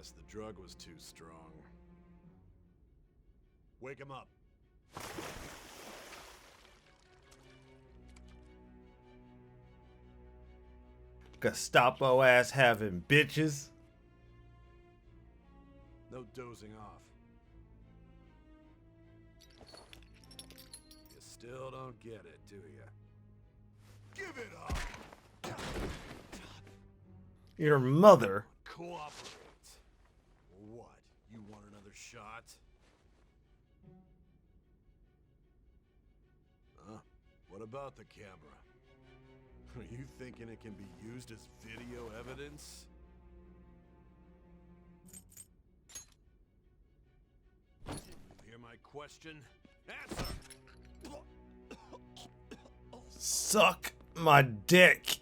guess the drug was too strong. Wake him up. Gestapo ass having bitches. No dozing off. You still don't get it, do you? Give it up! Your mother. Cooperate. What? You want another shot? Huh? What about the camera? Are you thinking it can be used as video evidence? Did you hear my question? Answer! Suck my dick.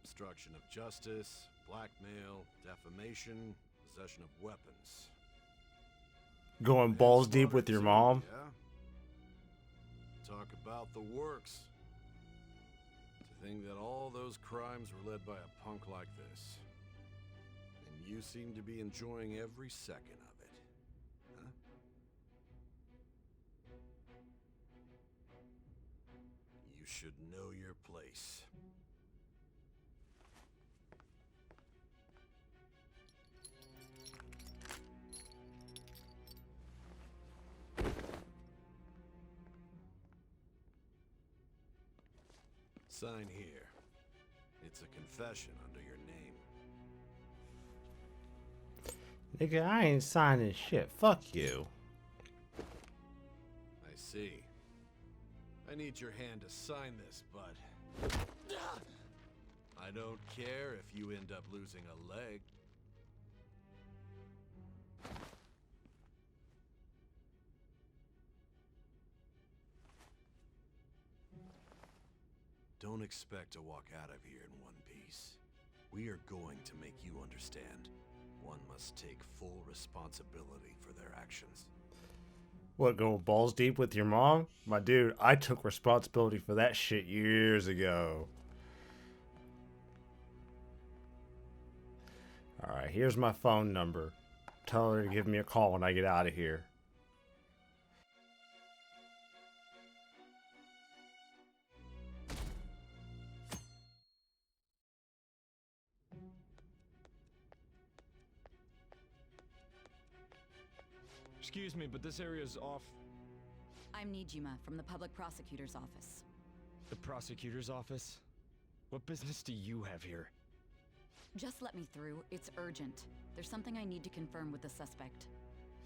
Obstruction of justice, blackmail, defamation, possession of weapons. Going balls deep with your mom. Yeah? Talk about the works. To think that all those crimes were led by a punk like this. And you seem to be enjoying every second of it. Huh? You should know your place. Sign here. It's a confession under your name. Nigga, I ain't signing shit. Fuck you. I see. I need your hand to sign this, but I don't care if you end up losing a leg. Don't expect to walk out of here in one piece. We are going to make you understand. One must take full responsibility for their actions. What, going balls deep with your mom? My dude, I took responsibility for that shit years ago. Alright, here's my phone number. Tell her to give me a call when I get out of here. Excuse me, but this area's off. I'm Nijima from the public prosecutor's office. The prosecutor's office? What business do you have here? Just let me through. It's urgent. There's something I need to confirm with the suspect.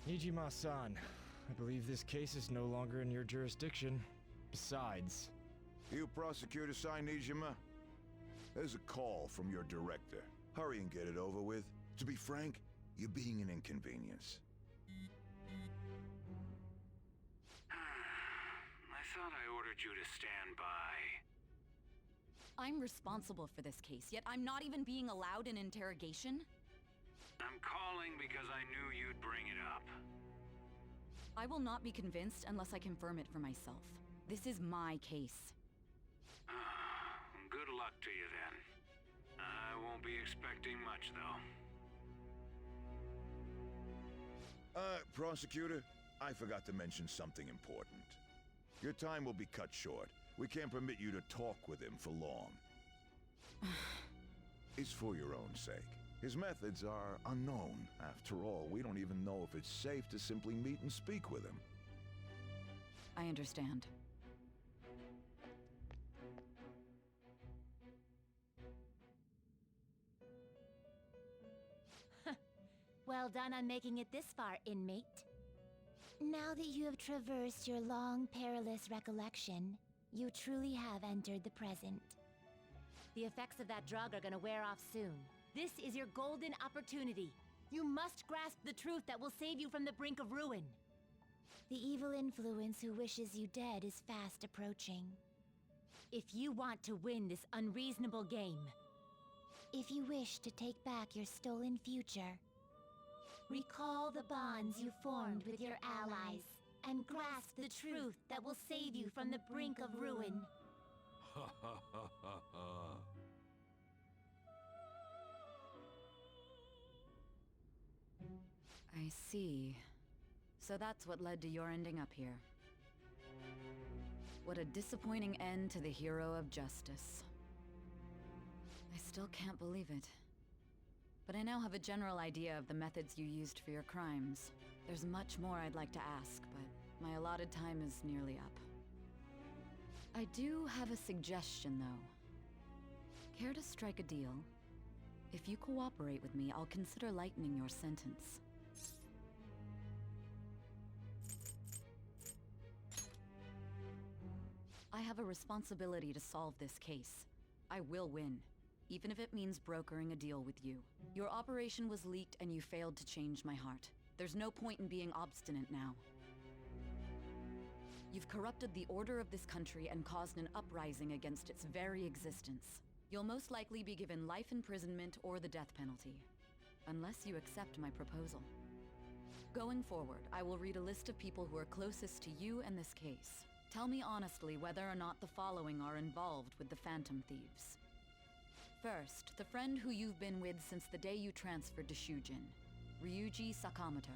Nijima-san, I believe this case is no longer in your jurisdiction. Besides... You prosecutor sign Nijima? There's a call from your director. Hurry and get it over with. To be frank, you're being an inconvenience. I thought I ordered you to stand by. I'm responsible for this case, yet I'm not even being allowed an interrogation? I'm calling because I knew you'd bring it up. I will not be convinced unless I confirm it for myself. This is my case. Good luck to you then. I won't be expecting much, though. Prosecutor, I forgot to mention something important. Your time will be cut short. We can't permit you to talk with him for long. It's for your own sake. His methods are unknown. After all, we don't even know if it's safe to simply meet and speak with him. I understand. Well done on making it this far, inmate. Now that you have traversed your long, perilous recollection, you truly have entered the present. The effects of that drug are gonna wear off soon. This is your golden opportunity. You must grasp the truth that will save you from the brink of ruin. The evil influence who wishes you dead is fast approaching. If you want to win this unreasonable game, if you wish to take back your stolen future, recall the bonds you formed with your allies, and grasp the truth that will save you from the brink of ruin. Ha ha ha ha ha. I see. So that's what led to your ending up here. What a disappointing end to the hero of justice. I still can't believe it. But I now have a general idea of the methods you used for your crimes. There's much more I'd like to ask, but my allotted time is nearly up. I do have a suggestion, though. Care to strike a deal? If you cooperate with me, I'll consider lightening your sentence. I have a responsibility to solve this case. I will win, even if it means brokering a deal with you. Your operation was leaked and you failed to change my heart. There's no point in being obstinate now. You've corrupted the order of this country and caused an uprising against its very existence. You'll most likely be given life imprisonment or the death penalty, unless you accept my proposal. Going forward, I will read a list of people who are closest to you and this case. Tell me honestly whether or not the following are involved with the Phantom Thieves. First, the friend who you've been with since the day you transferred to Shujin, Ryuji Sakamoto.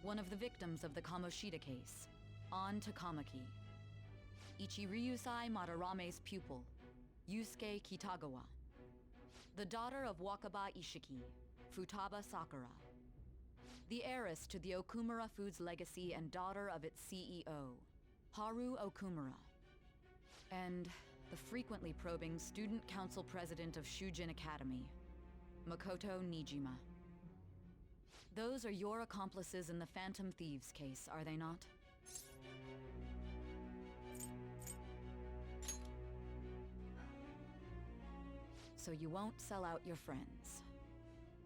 One of the victims of the Kamoshida case, An Takamaki. Ichiryusai Madarame's pupil, Yusuke Kitagawa. The daughter of Wakaba Ishiki, Futaba Sakura. The heiress to the Okumura Foods legacy and daughter of its CEO, Haru Okumura. And the frequently probing student council president of Shujin Academy, Makoto Nijima. Those are your accomplices in the Phantom Thieves case, are they not? So you won't sell out your friends.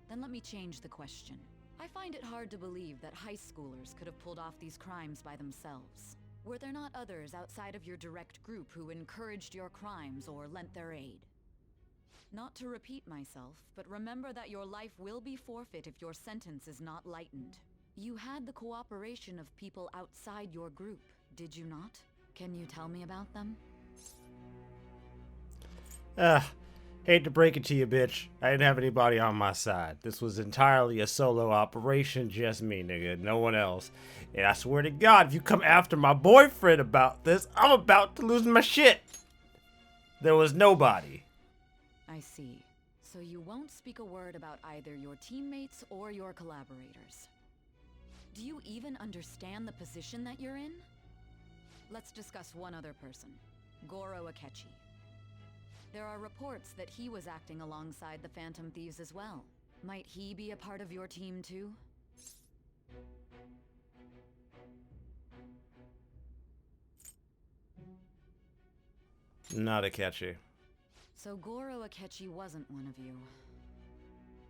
Then let me change the question. I find it hard to believe that high schoolers could have pulled off these crimes by themselves. Were there not others outside of your direct group who encouraged your crimes or lent their aid? Not to repeat myself, but remember that your life will be forfeit if your sentence is not lightened. You had the cooperation of people outside your group, did you not? Can you tell me about them? Hate to break it to you, bitch. I didn't have anybody on my side. This was entirely a solo operation, just me, nigga, no one else. And I swear to God, if you come after my boyfriend about this, I'm about to lose my shit. There was nobody. I see. So you won't speak a word about either your teammates or your collaborators. Do you even understand the position that you're in? Let's discuss one other person, Goro Akechi. There are reports that he was acting alongside the Phantom Thieves as well. Might he be a part of your team too? Not Akechi. So Goro Akechi wasn't one of you.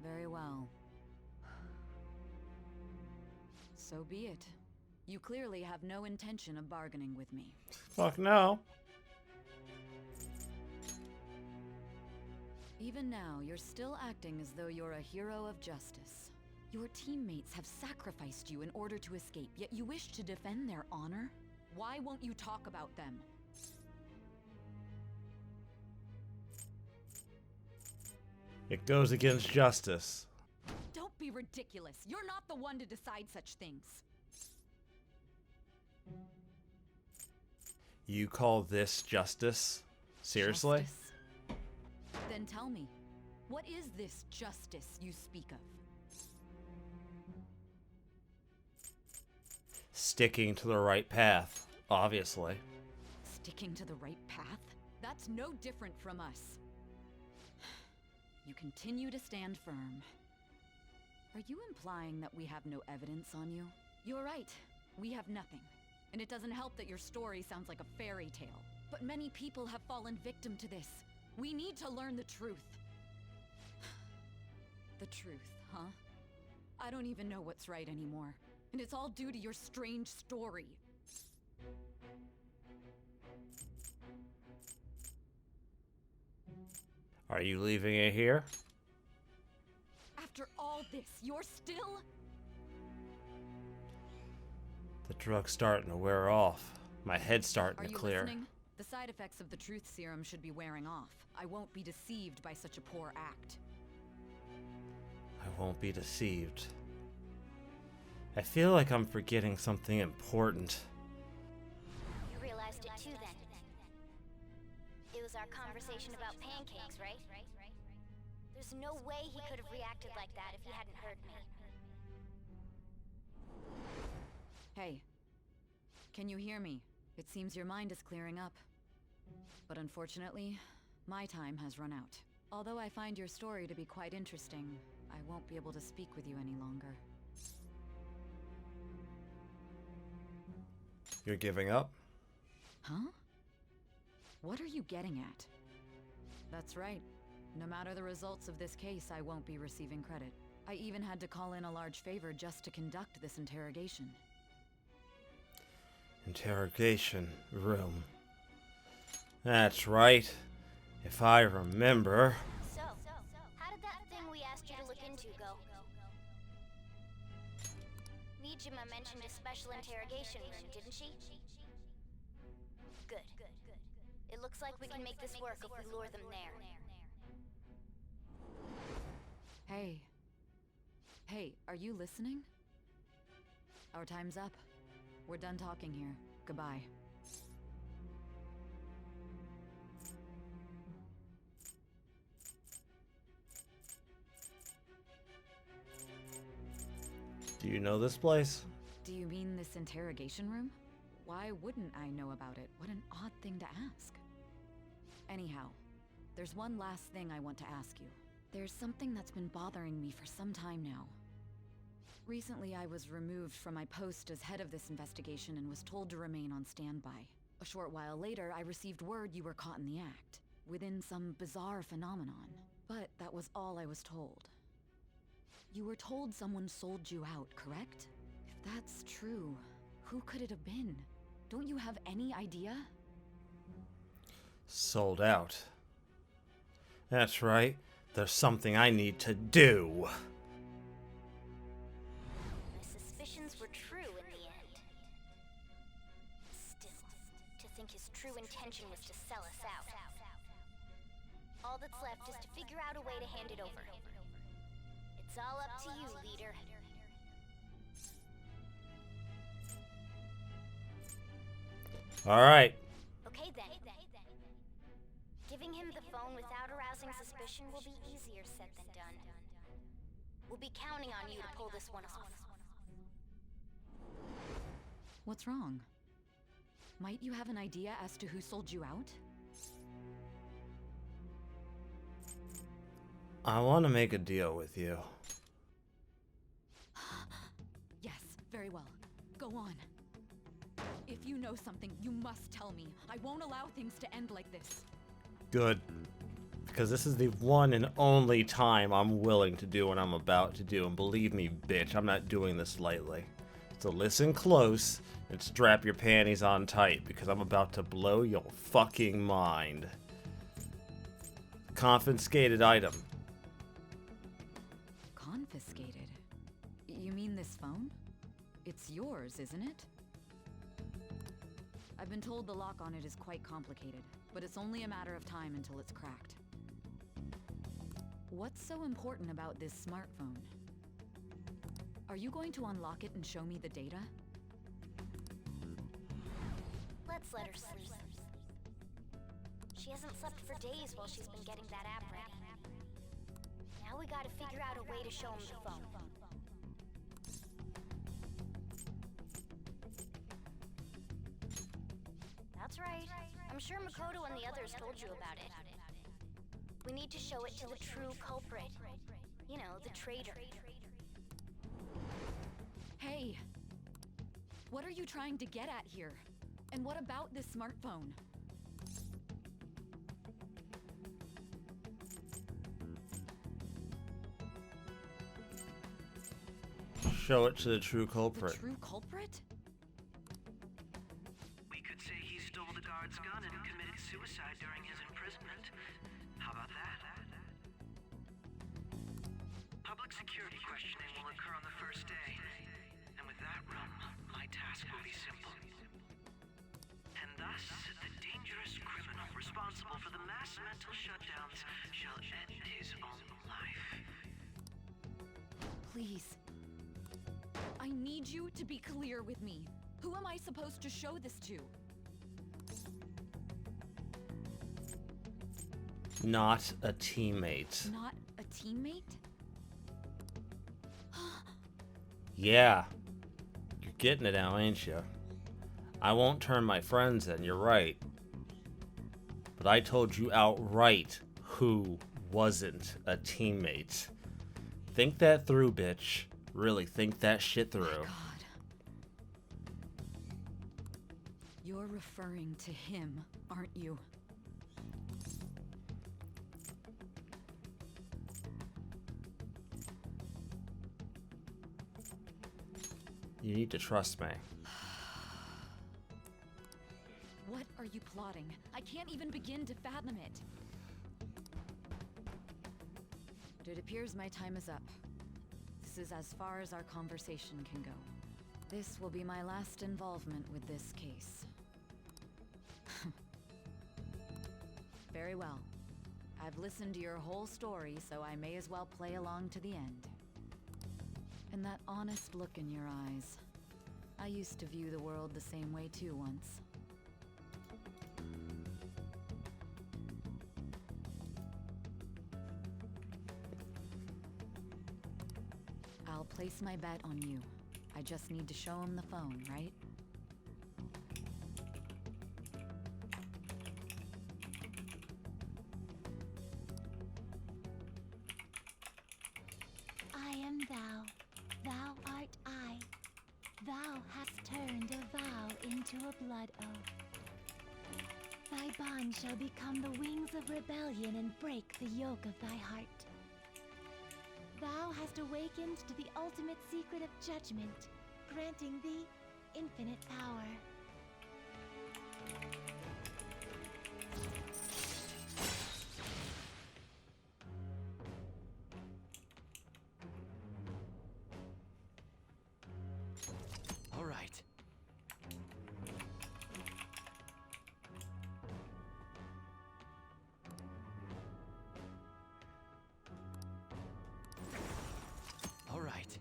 Very well. So be it. You clearly have no intention of bargaining with me. Fuck no. Even now, you're still acting as though you're a hero of justice. Your teammates have sacrificed you in order to escape, yet you wish to defend their honor? Why won't you talk about them? It goes against justice. Don't be ridiculous. You're not the one to decide such things. You call this justice? Seriously? Justice? Then tell me, what is this justice you speak of? Sticking to the right path, obviously. Sticking to the right path? That's no different from us. You continue to stand firm. Are you implying that we have no evidence on you? You're right. We have nothing. And it doesn't help that your story sounds like a fairy tale. But many people have fallen victim to this. We need to learn the truth. The truth, huh? I don't even know what's right anymore. And it's all due to your strange story. Are you leaving it here? After all this, you're still... The drug's starting to wear off. My head's starting Are to you clear. listening? The side effects of the truth serum should be wearing off. I won't be deceived by such a poor act. I won't be deceived. I feel like I'm forgetting something important. You realized it too then. It was our conversation about pancakes, right? There's no way he could have reacted like that if he hadn't heard me. Hey. Can you hear me? It seems your mind is clearing up. But unfortunately, my time has run out. Although I find your story to be quite interesting, I won't be able to speak with you any longer. You're giving up? Huh? What are you getting at? That's right. No matter the results of this case, I won't be receiving credit. I even had to call in a large favor just to conduct this interrogation. Interrogation room. That's right. If I remember. So, how did that thing we asked you to look into go? Nijima mentioned a special interrogation room, didn't she? Good. It looks like we can make this work if we lure them there. Hey. Hey, are you listening? Our time's up. We're done talking here. Goodbye. Do you know this place? Do you mean this interrogation room? Why wouldn't I know about it? What an odd thing to ask. Anyhow, there's one last thing I want to ask you. There's something that's been bothering me for some time now. Recently, I was removed from my post as head of this investigation and was told to remain on standby. A short while later, I received word you were caught in the act, within some bizarre phenomenon. But that was all I was told. You were told someone sold you out, correct? If that's true, who could it have been? Don't you have any idea? Sold out. That's right. There's something I need to do. My suspicions were true in the end. Still, to think his true intention was to sell us out. All that's left is to figure out a way to hand it over. It's all up to you, leader. All right. Okay then. Giving him the phone without arousing suspicion will be easier said than done. We'll be counting on you to pull this one off. What's wrong? Might you have an idea as to who sold you out? I want to make a deal with you. Yes, very well. Go on. If you know something, you must tell me. I won't allow things to end like this. Good. Because this is the one and only time I'm willing to do what I'm about to do. And believe me, bitch, I'm not doing this lightly. So listen close and strap your panties on tight because I'm about to blow your fucking mind. Confiscated item. Confiscated? You mean this phone? It's yours, isn't it? I've been told the lock on it is quite complicated, but it's only a matter of time until it's cracked. What's so important about this smartphone? Are you going to unlock it and show me the data? Let's let her sleep. She hasn't slept for days while she's been getting that app ready. Now we gotta figure out a way to show him the phone. That's right. I'm sure Makoto and the others told you about it. We need to show it to the true culprit. You know, the traitor. Hey! What are you trying to get at here? And what about this smartphone? Show it to the true culprit. The true culprit? We could say he stole the guard's gun and committed suicide during his imprisonment. How about that? Public security questioning will occur on the first day. And with that realm, my task will be simple. And thus, the dangerous criminal responsible for the mass mental shutdowns shall end his own life. Please. I need you to be clear with me. Who am I supposed to show this to? Not a teammate. Not a teammate? Yeah. You're getting it now, ain't you? I won't turn my friends in, you're right. But I told you outright who wasn't a teammate. Think that through, bitch. Really think that shit through. God. You're referring to him, aren't you? You need to trust me. What are you plotting? I can't even begin to fathom it. But it appears my time is up. This is as far as our conversation can go. This will be my last involvement with this case. Very well. I've listened to your whole story, so I may as well play along to the end. And that honest look in your eyes. I used to view the world the same way too once. I'll place my bet on you. I just need to show him the phone, right? I am thou, thou art I. Thou hast turned a vow into a blood oath. Thy bond shall become the wings of rebellion and break the yoke of thy heart. Thou hast awakened to the ultimate secret of judgment, granting thee infinite power. All right. All right.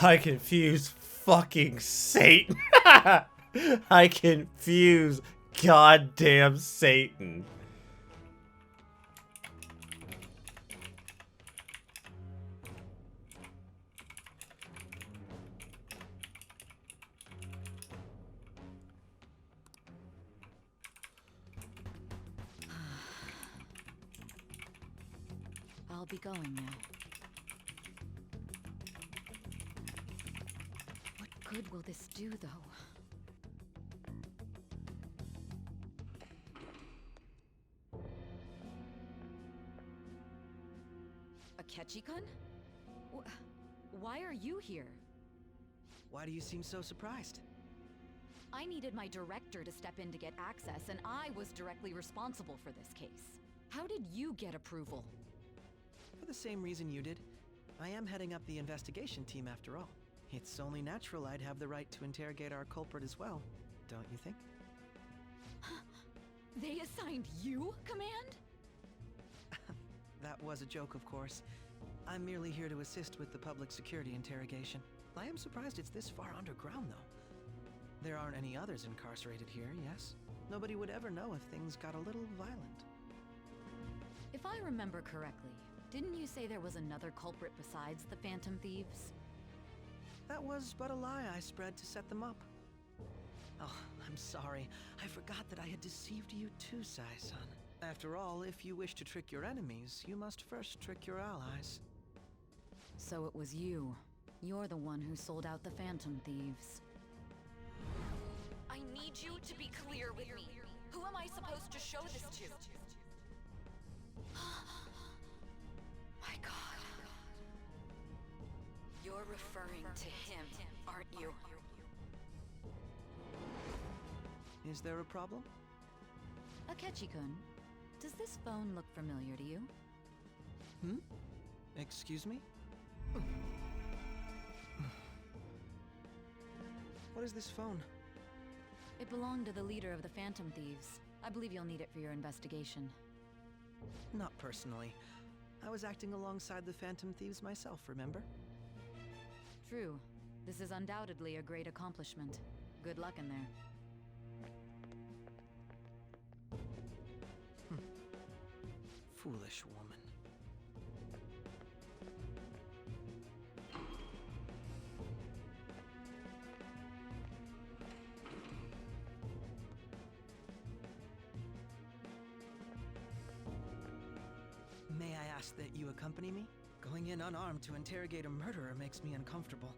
I confuse fucking Satan. I confuse goddamn Satan. I'll be going now. What good will this do, though? Akechi-kun? Why are you here? Why do you seem so surprised? I needed my director to step in to get access, and I was directly responsible for this case. How did you get approval? For the same reason you did. I am heading up the investigation team after all. It's only natural I'd have the right to interrogate our culprit as well, don't you think? They assigned you command? That was a joke, of course. I'm merely here to assist with the public security interrogation. I am surprised it's this far underground, though. There aren't any others incarcerated here, yes? Nobody would ever know if things got a little violent. If I remember correctly, didn't you say there was another culprit besides the Phantom Thieves? That was but a lie I spread to set them up. Oh, I'm sorry. I forgot that I had deceived you too, Sai-san. After all, if you wish to trick your enemies, you must first trick your allies. So it was you. You're the one who sold out the Phantom Thieves. I need you to be clear with me. Who am I supposed to show this to? My God. You're referring to him, aren't you? Is there a problem? Akechi-kun, does this phone look familiar to you? Hmm? Excuse me? What is this phone? It belonged to the leader of the Phantom Thieves. I believe you'll need it for your investigation. Not personally. I was acting alongside the Phantom Thieves myself, remember? True. This is undoubtedly a great accomplishment. Good luck in there. Foolish woman. May I ask that you accompany me? Going in unarmed to interrogate a murderer makes me uncomfortable.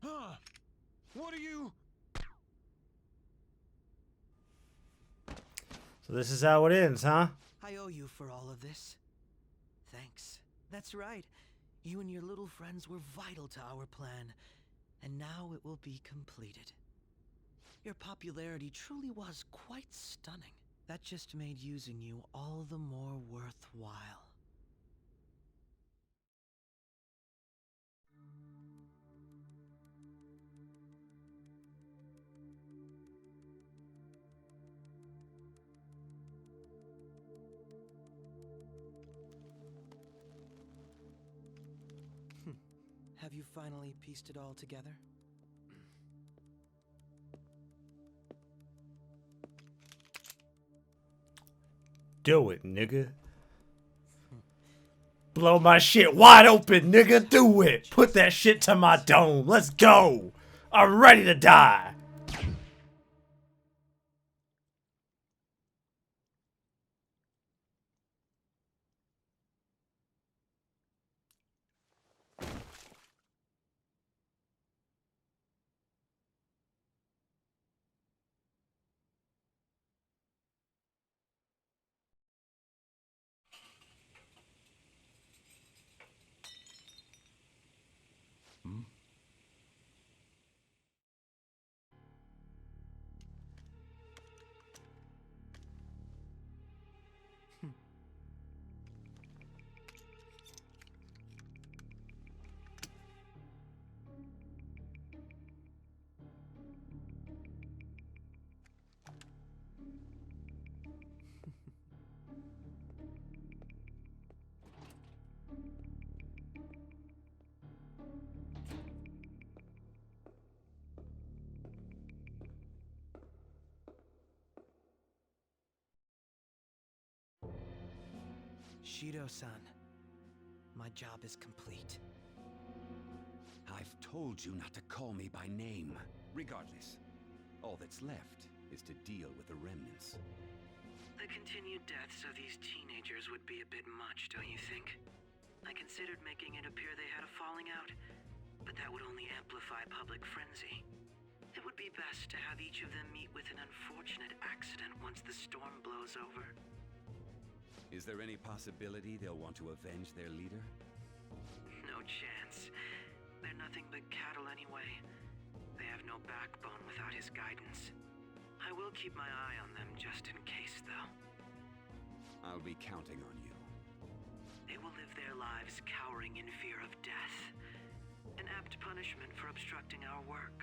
Huh? What are you? So this is how it ends, huh? I owe you for all of this. Thanks. That's right. You and your little friends were vital to our plan, and now it will be completed. Your popularity truly was quite stunning. That just made using you all the more worthwhile. Have you finally pieced it all together? Do it, nigga. Blow my shit wide open, nigga. Do it. Put that shit to my dome. Let's go. I'm ready to die. Shido-san, my job is complete. I've told you not to call me by name. Regardless, all that's left is to deal with the remnants. The continued deaths of these teenagers would be a bit much, don't you think? I considered making it appear they had a falling out, but that would only amplify public frenzy. It would be best to have each of them meet with an unfortunate accident once the storm blows over. Is there any possibility they'll want to avenge their leader? No chance. They're nothing but cattle anyway. They have no backbone without his guidance. I will keep my eye on them just in case, though. I'll be counting on you. They will live their lives cowering in fear of death. An apt punishment for obstructing our work.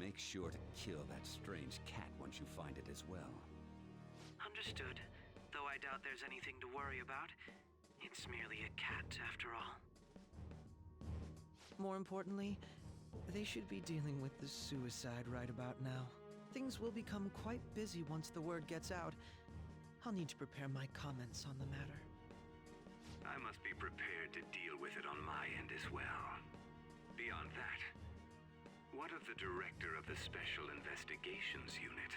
Make sure to kill that strange cat once you find it as well. Understood. Though I doubt there's anything to worry about. It's merely a cat, after all. More importantly, they should be dealing with the suicide right about now. Things will become quite busy once the word gets out. I'll need to prepare my comments on the matter. I must be prepared to deal with it on my end as well. Beyond that, what of the director of the Special Investigations Unit?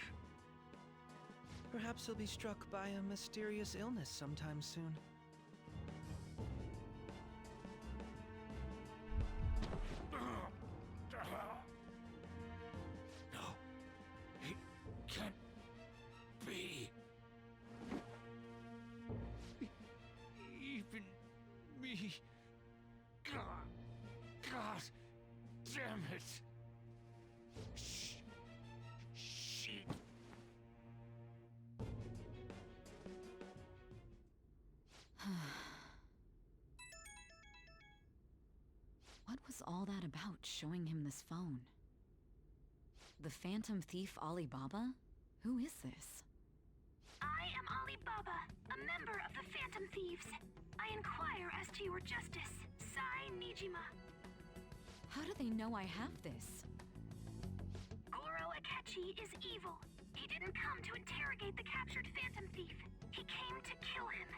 Perhaps he'll be struck by a mysterious illness sometime soon. No, it can't be. Even me. God damn it. Shit. What was all that about, showing him this phone? The phantom thief Alibaba? Who is this? I am Alibaba, a member of the Phantom Thieves. I inquire as to your justice, Sai Nijima. How do they know I have this? Goro Akechi is evil. He didn't come to interrogate the captured Phantom Thief. He came to kill him.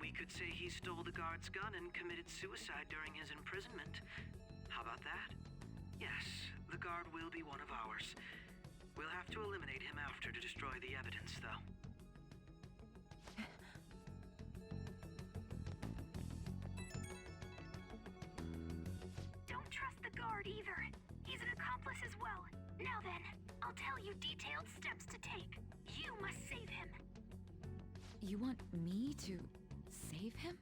We could say he stole the guard's gun and committed suicide during his imprisonment. How about that? Yes, the guard will be one of ours. We'll have to eliminate him after to destroy the evidence, though. Don't trust the guard either. He's an accomplice as well. Now then, I'll tell you detailed steps to take. You must save him. You want me to save him?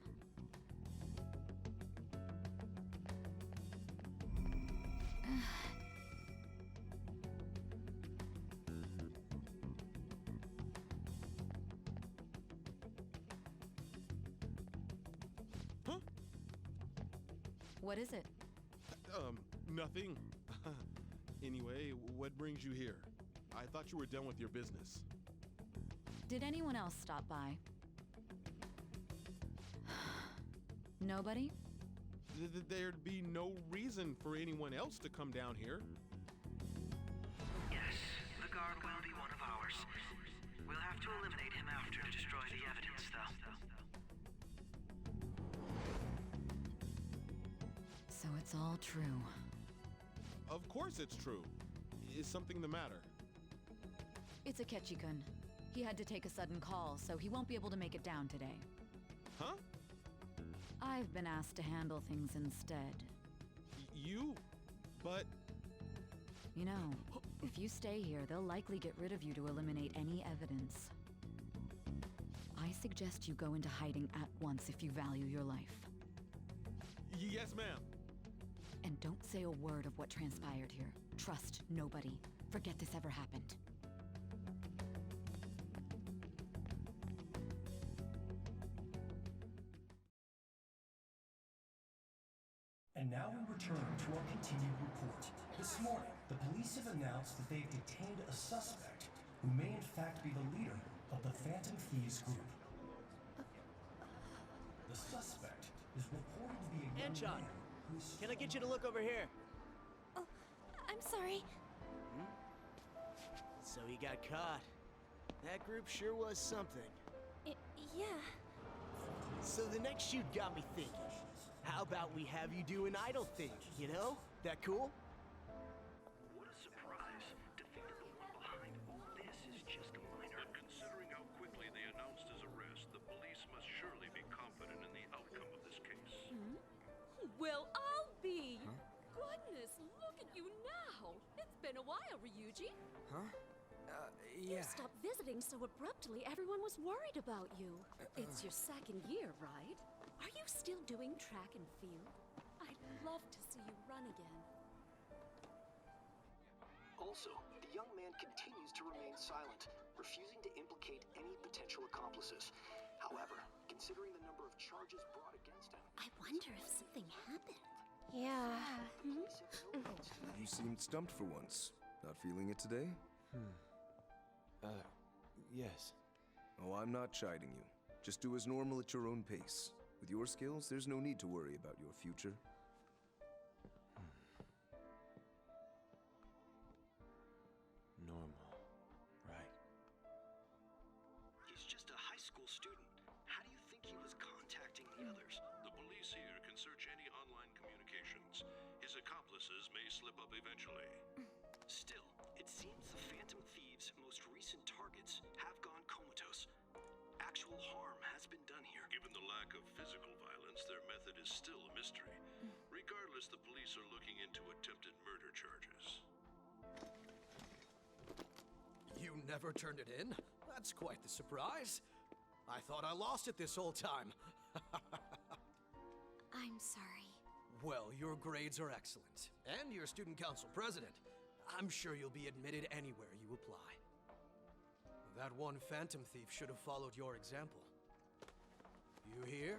Huh? What is it? Nothing. Anyway, what brings you here? I thought you were done with your business. Did anyone else stop by? Nobody? There'd be no reason for anyone else to come down here. Yes, the guard will be one of ours. We'll have to eliminate him after to destroy the evidence, though. So it's all true. Of course it's true. Is something the matter? It's Akechi-kun. He had to take a sudden call, so he won't be able to make it down today. Huh? I've been asked to handle things instead. You? But... You know, if you stay here, they'll likely get rid of you to eliminate any evidence. I suggest you go into hiding at once if you value your life. Yes, ma'am. And don't say a word of what transpired here. Trust nobody. Forget this ever happened. And now we return to our continued report. This morning, the police have announced that they've detained a suspect who may in fact be the leader of the Phantom Thieves group. The suspect is reported to be a young Anchon, man who is... can I get you to look over here? Oh, I'm sorry. So he got caught. That group sure was something. Yeah. So the next shoot got me thinking. How about we have you do an idol thing, you know? That cool? What a surprise. To think that the one behind all this is just a minor. But considering how quickly they announced his arrest, the police must surely be confident in the outcome of this case. Well, I'll be. Goodness, look at you now. It's been a while, Ryuji. Huh? You Yeah. stopped visiting so abruptly, everyone was worried about you. It's your second year, right? Are you still doing track and field? I'd love to see you run again. Also, the young man continues to remain silent, refusing to implicate any potential accomplices. However, considering the number of charges brought against him... I wonder if something happened. Yeah. You seemed stumped for once. Not feeling it today? Yes. Oh, I'm not chiding you. Just do as normal at your own pace. With your skills, there's no need to worry about your future. Normal. Right. He's just a high school student. How do you think he was contacting the others? The police here can search any online communications. His accomplices may slip up eventually. Still, it seems the Phantom Thieves' most recent targets have gone comatose. Actual harm has been done here. Given the lack of physical violence, their method is still a mystery. Regardless, the police are looking into attempted murder charges. You never turned it in? That's quite the surprise. I thought I lost it this whole time. I'm sorry. Well, your grades are excellent. And you're student council president. I'm sure you'll be admitted anywhere you apply. That one Phantom Thief should have followed your example. You hear?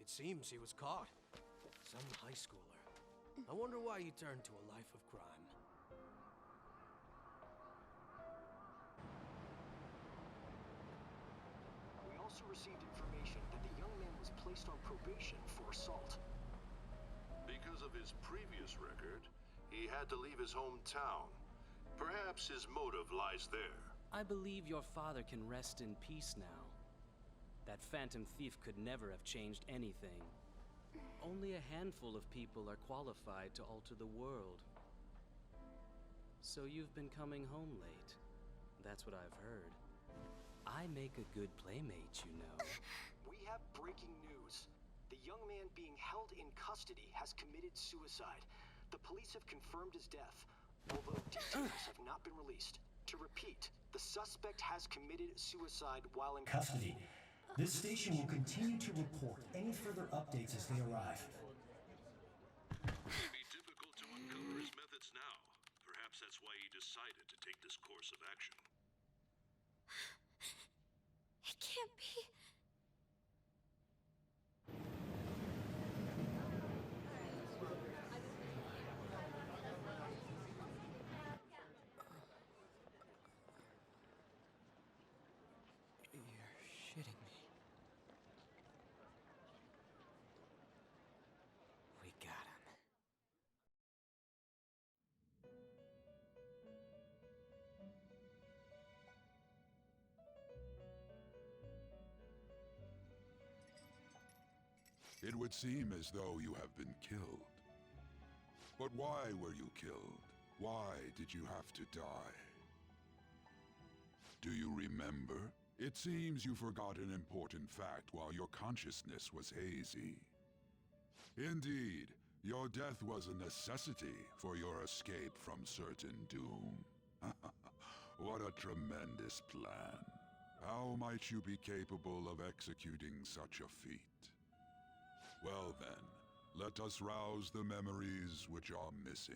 It seems he was caught. Some high schooler. I wonder why he turned to a life of crime. also received information that the young man was placed on probation for assault. Because of his previous record, he had to leave his hometown. Perhaps his motive lies there. I believe your father can rest in peace now. That phantom thief could never have changed anything. Only a handful of people are qualified to alter the world. So you've been coming home late. That's what I've heard. I make a good playmate, you know. We have breaking news. The young man being held in custody has committed suicide. The police have confirmed his death, although details have not been released. To repeat, the suspect has committed suicide while in Custody. This station will continue to report any further updates as they arrive. It would be difficult to uncover his methods now. Perhaps that's why he decided to take this course of action. It can't be. You're shitting me. We got him. It would seem as though you have been killed. But why were you killed? Why did you have to die? Do you remember? It seems you forgot an important fact while your consciousness was hazy. Indeed, your death was a necessity for your escape from certain doom. What a tremendous plan. How might you be capable of executing such a feat? Well then, let us rouse the memories which are missing.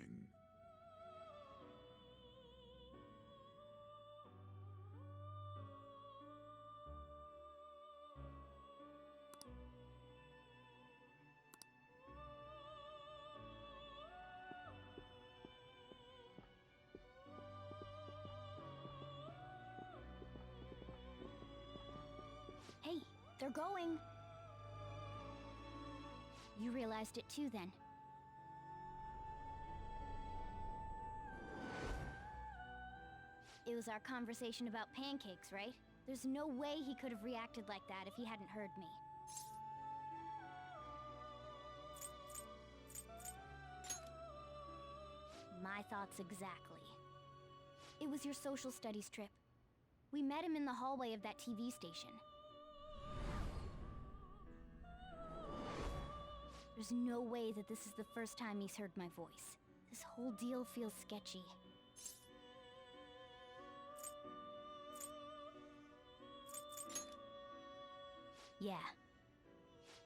Hey, they're going. You realized it too, then? It was our conversation about pancakes, right? There's no way he could have reacted like that if he hadn't heard me. My thoughts exactly. It was your social studies trip. We met him in the hallway of that TV station. There's no way that this is the first time he's heard my voice. This whole deal feels sketchy. Yeah.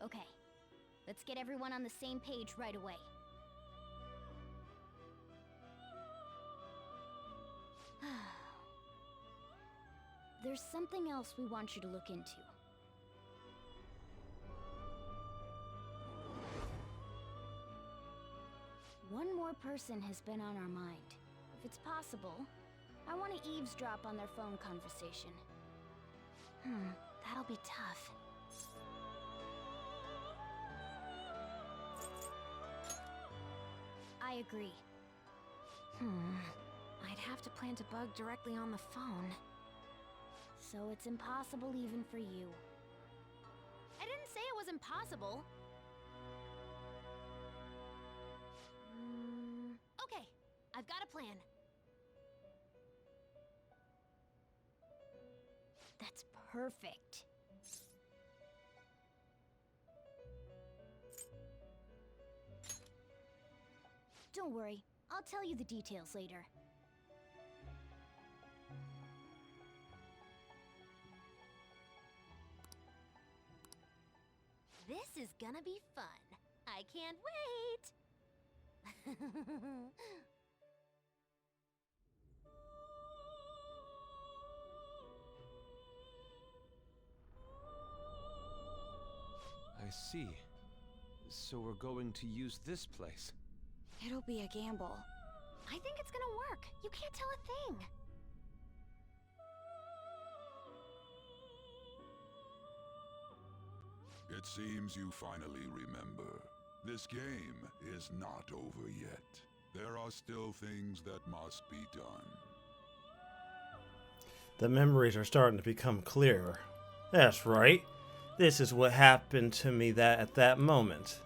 Okay. Let's get everyone on the same page right away. There's something else we want you to look into. One more person has been on our mind. If it's possible, I want to eavesdrop on their phone conversation. That'll be tough. I agree. I'd have to plant a bug directly on the phone. So it's impossible even for you. I didn't say it was impossible. Okay, I've got a plan. That's perfect. Don't worry, I'll tell you the details later. This is gonna be fun. I can't wait! I see. So we're going to use this place. It'll be a gamble. I think it's gonna work. You can't tell a thing. It seems you finally remember. This game is not over yet. There are still things that must be done. The memories are starting to become clearer. That's right. This is what happened to me at that moment.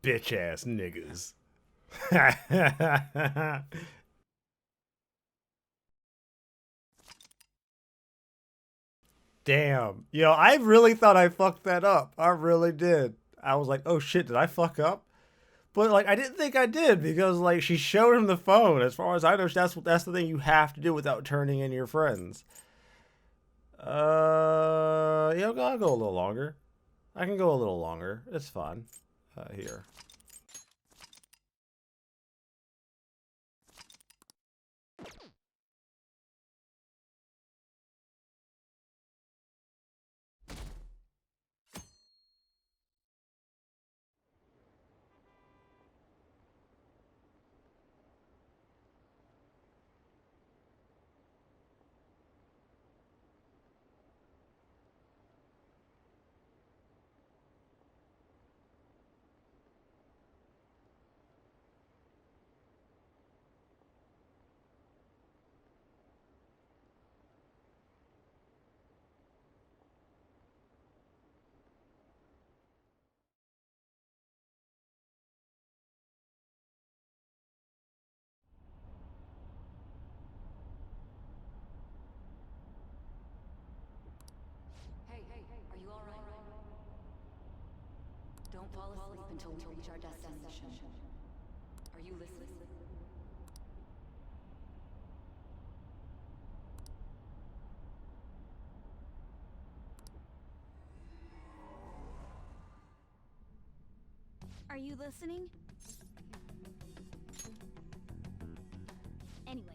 Bitch ass niggas. Damn. Yo, I really thought I fucked that up. I really did. I was like, oh shit, did I fuck up? But like, I didn't think I did because like she showed him the phone. As far as I know, that's the thing you have to do without turning in your friends. Yeah, I'll go a little longer. I can go a little longer. It's fine. Here. Don't fall asleep until we reach our destination. Are you listening? Are you listening? Anyway,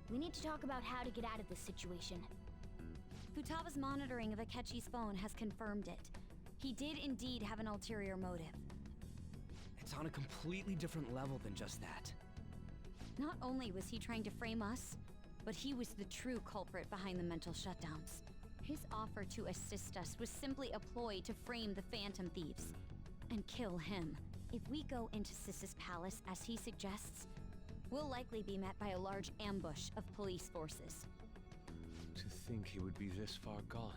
we need to talk about how to get out of this situation. Futaba's monitoring of Akechi's phone has confirmed it. He did indeed have an ulterior motive. It's on a completely different level than just that. Not only was he trying to frame us, but he was the true culprit behind the mental shutdowns. His offer to assist us was simply a ploy to frame the Phantom Thieves and kill him. If we go into Sis's palace as he suggests, we'll likely be met by a large ambush of police forces. To think he would be this far gone.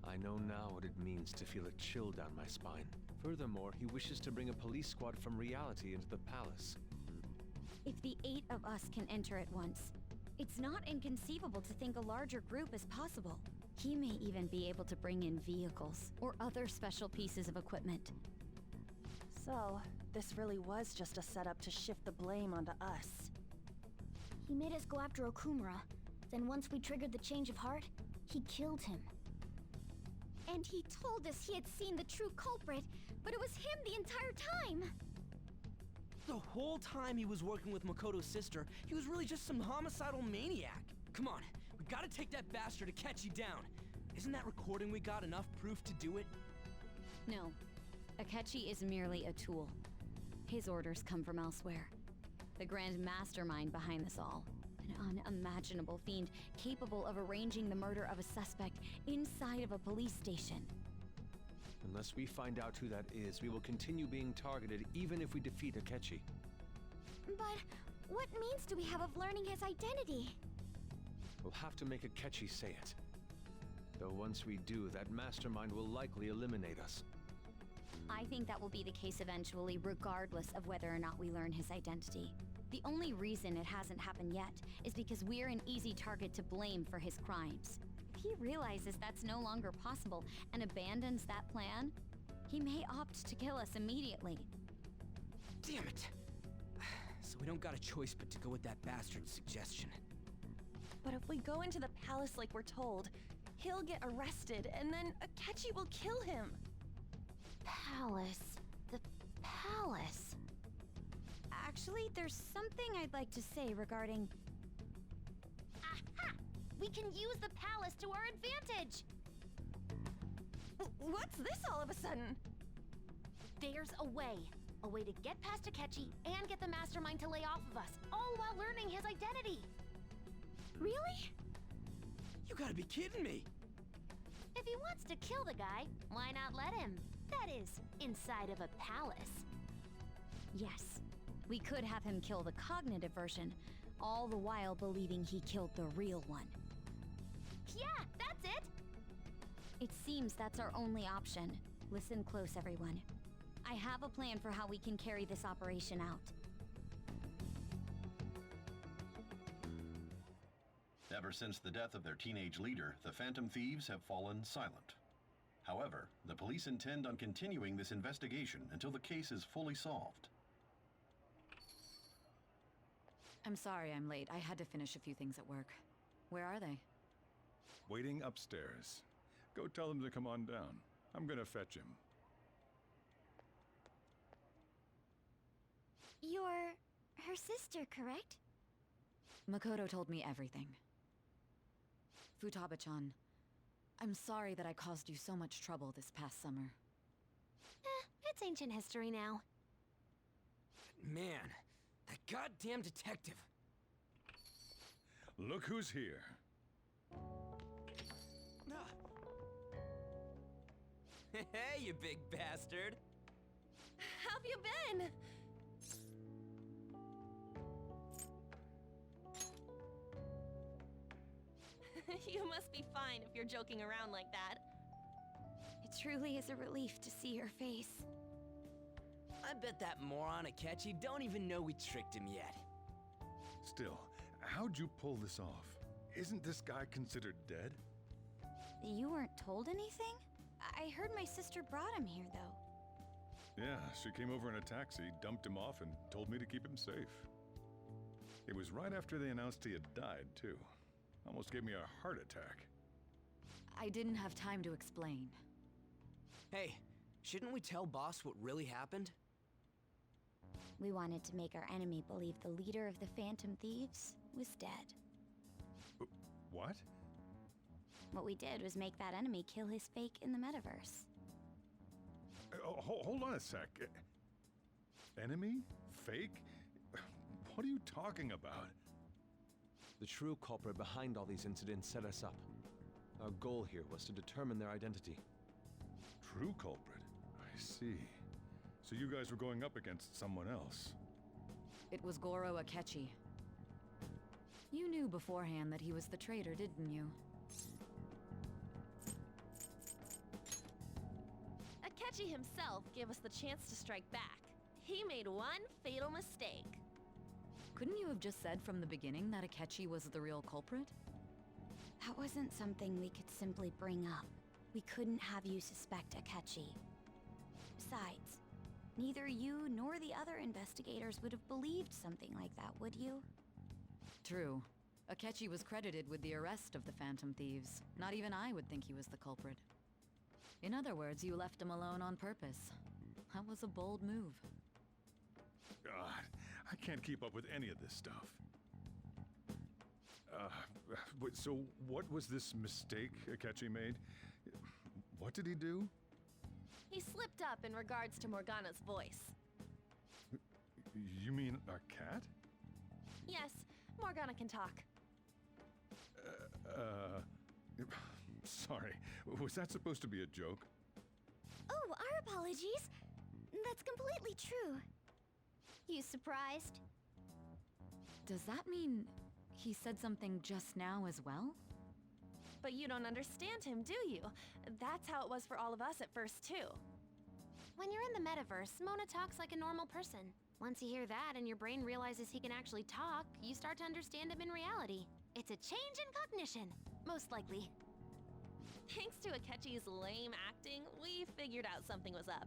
I know now what it means to feel a chill down my spine. Furthermore, he wishes to bring a police squad from reality into the palace. If the 8 of us can enter at once, it's not inconceivable to think a larger group is possible. He may even be able to bring in vehicles or other special pieces of equipment. So, this really was just a setup to shift the blame onto us. He made us go after Okumura. Then once we triggered the change of heart, he killed him. And he told us he had seen the true culprit, but it was him the entire time! The whole time he was working with Makoto's sister, he was really just some homicidal maniac. Come on, we gotta take that bastard Akechi down. Isn't that recording we got enough proof to do it? No. Akechi is merely a tool. His orders come from elsewhere. The grand mastermind behind this all. An unimaginable fiend capable of arranging the murder of a suspect inside of a police station. Unless we find out who that is, we will continue being targeted even if we defeat Akechi. But what means do we have of learning his identity? We'll have to make Akechi say it. Though once we do, that mastermind will likely eliminate us. I think that will be the case eventually, regardless of whether or not we learn his identity. The only reason it hasn't happened yet is because we're an easy target to blame for his crimes. If he realizes that's no longer possible and abandons that plan, he may opt to kill us immediately. Damn it! So we don't got a choice but to go with that bastard's suggestion. But if we go into the palace like we're told, He'll get arrested, and then Akechi will kill him. Palace. The palace. Actually, there's something I'd like to say regarding... Aha! We can use the palace to our advantage! What's this all of a sudden? There's a way. A way to get past Akechi and get the mastermind to lay off of us, all while learning his identity. Really? You gotta be kidding me. If he wants to kill the guy, why not let him? That is, inside of a palace. Yes, we could have him kill the cognitive version, all the while believing he killed the real one. Yeah, that's it! It seems that's our only option. Listen close, everyone. I have a plan for how we can carry this operation out. Ever since the death of their teenage leader, the Phantom Thieves have fallen silent. However, the police intend on continuing this investigation until the case is fully solved. I'm sorry I'm late. I had to finish a few things at work. Where are they? Waiting upstairs. Go tell them to come on down. I'm gonna fetch him. You're her sister, correct? Makoto told me everything. Futaba-chan, I'm sorry that I caused you so much trouble this past summer. It's ancient history now. Man, that goddamn detective. Look who's here. Hey, you big bastard. How've you been? You must be fine if you're joking around like that. It truly is a relief to see your face. I bet that moron Akechi don't even know we tricked him yet. Still, how'd you pull this off? Isn't this guy considered dead? You weren't told anything? I heard my sister brought him here, though. Yeah, she came over in a taxi, dumped him off, and told me to keep him safe. It was right after they announced he had died, too. Almost gave me a heart attack. I didn't have time to explain. Hey, shouldn't we tell boss what really happened? We wanted to make our enemy believe the leader of the Phantom Thieves was dead. What? What we did was make that enemy kill his fake in the metaverse. Hold on a sec. Enemy? Fake? What are you talking about? The true culprit behind all these incidents set us up. Our goal here was to determine their identity. True culprit? I see. So you guys were going up against someone else? It was Goro Akechi. You knew beforehand that he was the traitor, didn't you? Akechi himself gave us the chance to strike back. He made one fatal mistake. Couldn't you have just said from the beginning that Akechi was the real culprit? That wasn't something we could simply bring up. We couldn't have you suspect Akechi. Besides, neither you nor the other investigators would have believed something like that, would you? True. Akechi was credited with the arrest of the Phantom Thieves. Not even I would think he was the culprit. In other words, you left him alone on purpose. That was a bold move. God, I can't keep up with any of this stuff. So what was this mistake Akechi made? What did he do? He slipped up in regards to Morgana's voice. You mean our cat? Yes, Morgana can talk. Sorry. Was that supposed to be a joke? Oh, our apologies. That's completely true. You surprised? Does that mean he said something just now as well? But you don't understand him, do you? That's how it was for all of us at first, too. When you're in the metaverse, Mona talks like a normal person. Once you hear that and your brain realizes he can actually talk, you start to understand him in reality. It's a change in cognition, most likely. Thanks to Akechi's lame acting, we figured out something was up.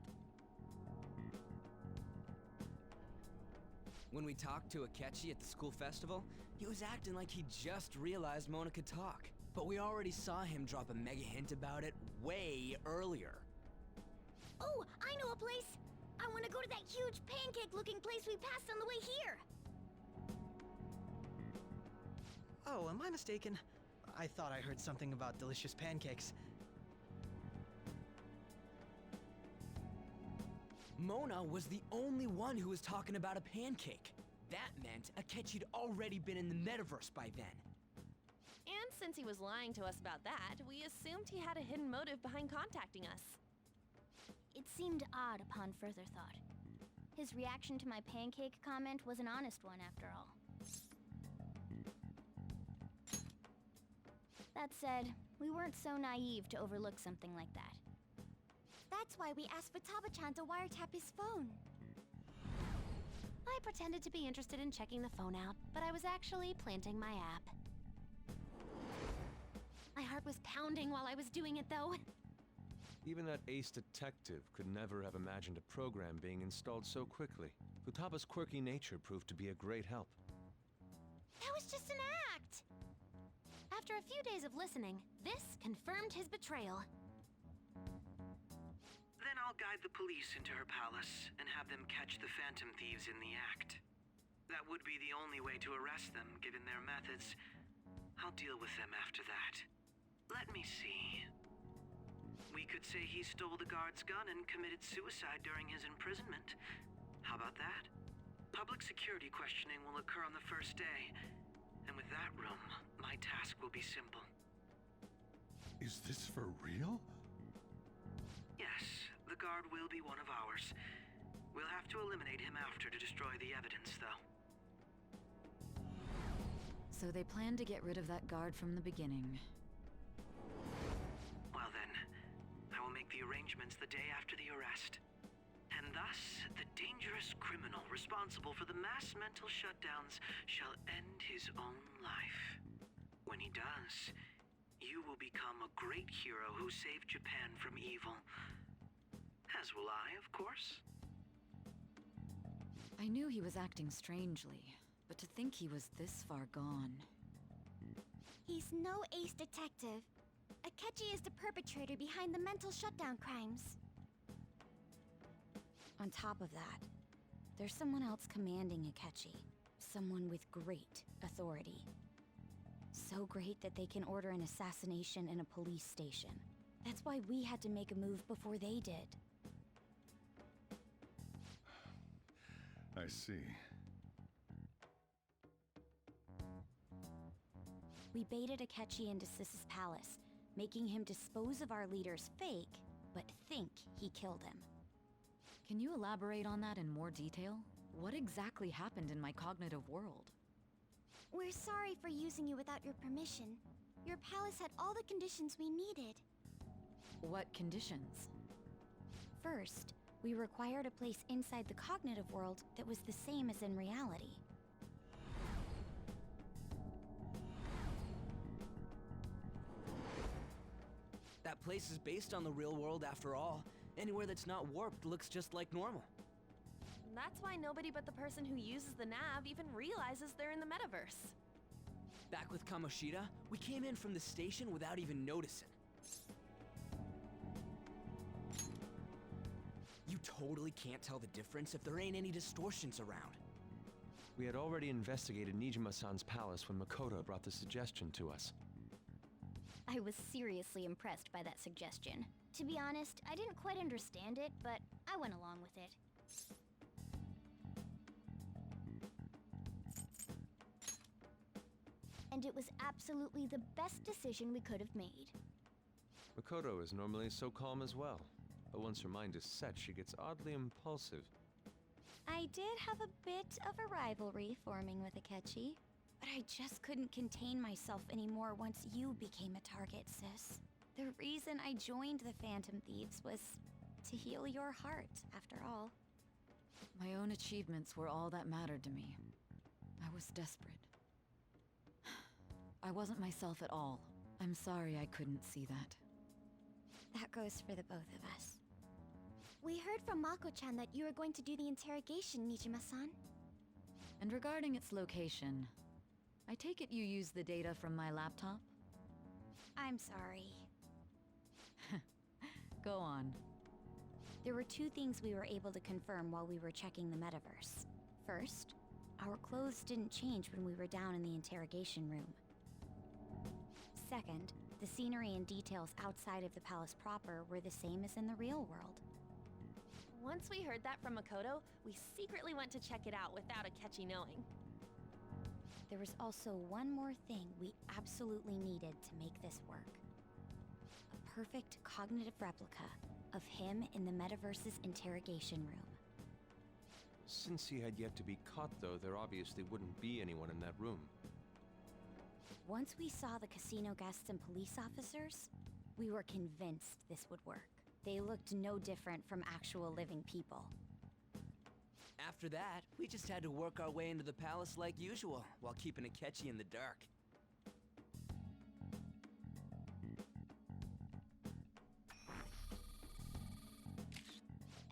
When we talked to Akechi at the school festival, he was acting like he just realized Mona could talk. But we already saw him drop a mega hint about it way earlier. Oh, I know a place! I want to go to that huge pancake-looking place we passed on the way here! Oh, am I mistaken? I thought I heard something about delicious pancakes. Mona was the only one who was talking about a pancake. That meant Akechi'd already been in the metaverse by then. And since he was lying to us about that, we assumed he had a hidden motive behind contacting us. It seemed odd upon further thought. His reaction to my pancake comment was an honest one, after all. That said, we weren't so naive to overlook something like that. That's why we asked Futaba-chan to wiretap his phone. I pretended to be interested in checking the phone out, but I was actually planting my app. My heart was pounding while I was doing it, though. Even that ace detective could never have imagined a program being installed so quickly. Futaba's quirky nature proved to be a great help. That was just an act! After a few days of listening, this confirmed his betrayal. Then I'll guide the police into her palace and have them catch the Phantom Thieves in the act. That would be the only way to arrest them, given their methods. I'll deal with them after that. Let me see. We could say he stole the guard's gun and committed suicide during his imprisonment. How about that? Public security questioning will occur on the first day. And with that room, my task will be simple. Is this for real? Yes, the guard will be one of ours. We'll have to eliminate him after to destroy the evidence, though. So they plan to get rid of that guard from the beginning. Well then, I will make the arrangements the day after the arrest. And thus, the dangerous criminal responsible for the mass mental shutdowns shall end his own life. When he does, you will become a great hero who saved Japan from evil. As will I, of course. I knew he was acting strangely, but to think he was this far gone. He's no ace detective. Akechi is the perpetrator behind the mental shutdown crimes. On top of that, there's someone else commanding Akechi. Someone with great authority. So great that they can order an assassination in a police station. That's why we had to make a move before they did. I see. We baited Akechi into Sis's palace, making him dispose of our leader's fake, but think he killed him. Can you elaborate on that in more detail? What exactly happened in my cognitive world? We're sorry for using you without your permission. Your palace had all the conditions we needed. What conditions? First, we required a place inside the cognitive world that was the same as in reality. That place is based on the real world after all. Anywhere that's not warped looks just like normal. That's why nobody but the person who uses the nav even realizes they're in the metaverse. Back with Kamoshida, we came in from the station without even noticing. You totally can't tell the difference if there ain't any distortions around. We had already investigated Nijima-san's palace when Makoto brought the suggestion to us. I was seriously impressed by that suggestion. To be honest, I didn't quite understand it, but I went along with it. And it was absolutely the best decision we could have made. Makoto is normally so calm as well, but once her mind is set, she gets oddly impulsive. I did have a bit of a rivalry forming with Akechi, but I just couldn't contain myself anymore once you became a target, sis. The reason I joined the Phantom Thieves was to heal your heart, after all. My own achievements were all that mattered to me. I was desperate. I wasn't myself at all. I'm sorry I couldn't see that. That goes for the both of us. We heard from Mako-chan that you were going to do the interrogation, Nijima-san. And regarding its location, I take it you used the data from my laptop? I'm sorry. Go on. There were two things we were able to confirm while we were checking the metaverse. First, our clothes didn't change when we were down in the interrogation room. Second, the scenery and details outside of the palace proper were the same as in the real world. Once we heard that from Makoto, we secretly went to check it out without Akechi knowing. There was also one more thing we absolutely needed to make this work. A perfect cognitive replica of him in the metaverse's interrogation room. Since he had yet to be caught, though, there obviously wouldn't be anyone in that room. Once we saw the casino guests and police officers, we were convinced this would work. They looked no different from actual living people. After that, we just had to work our way into the palace like usual, while keeping Akechi in the dark.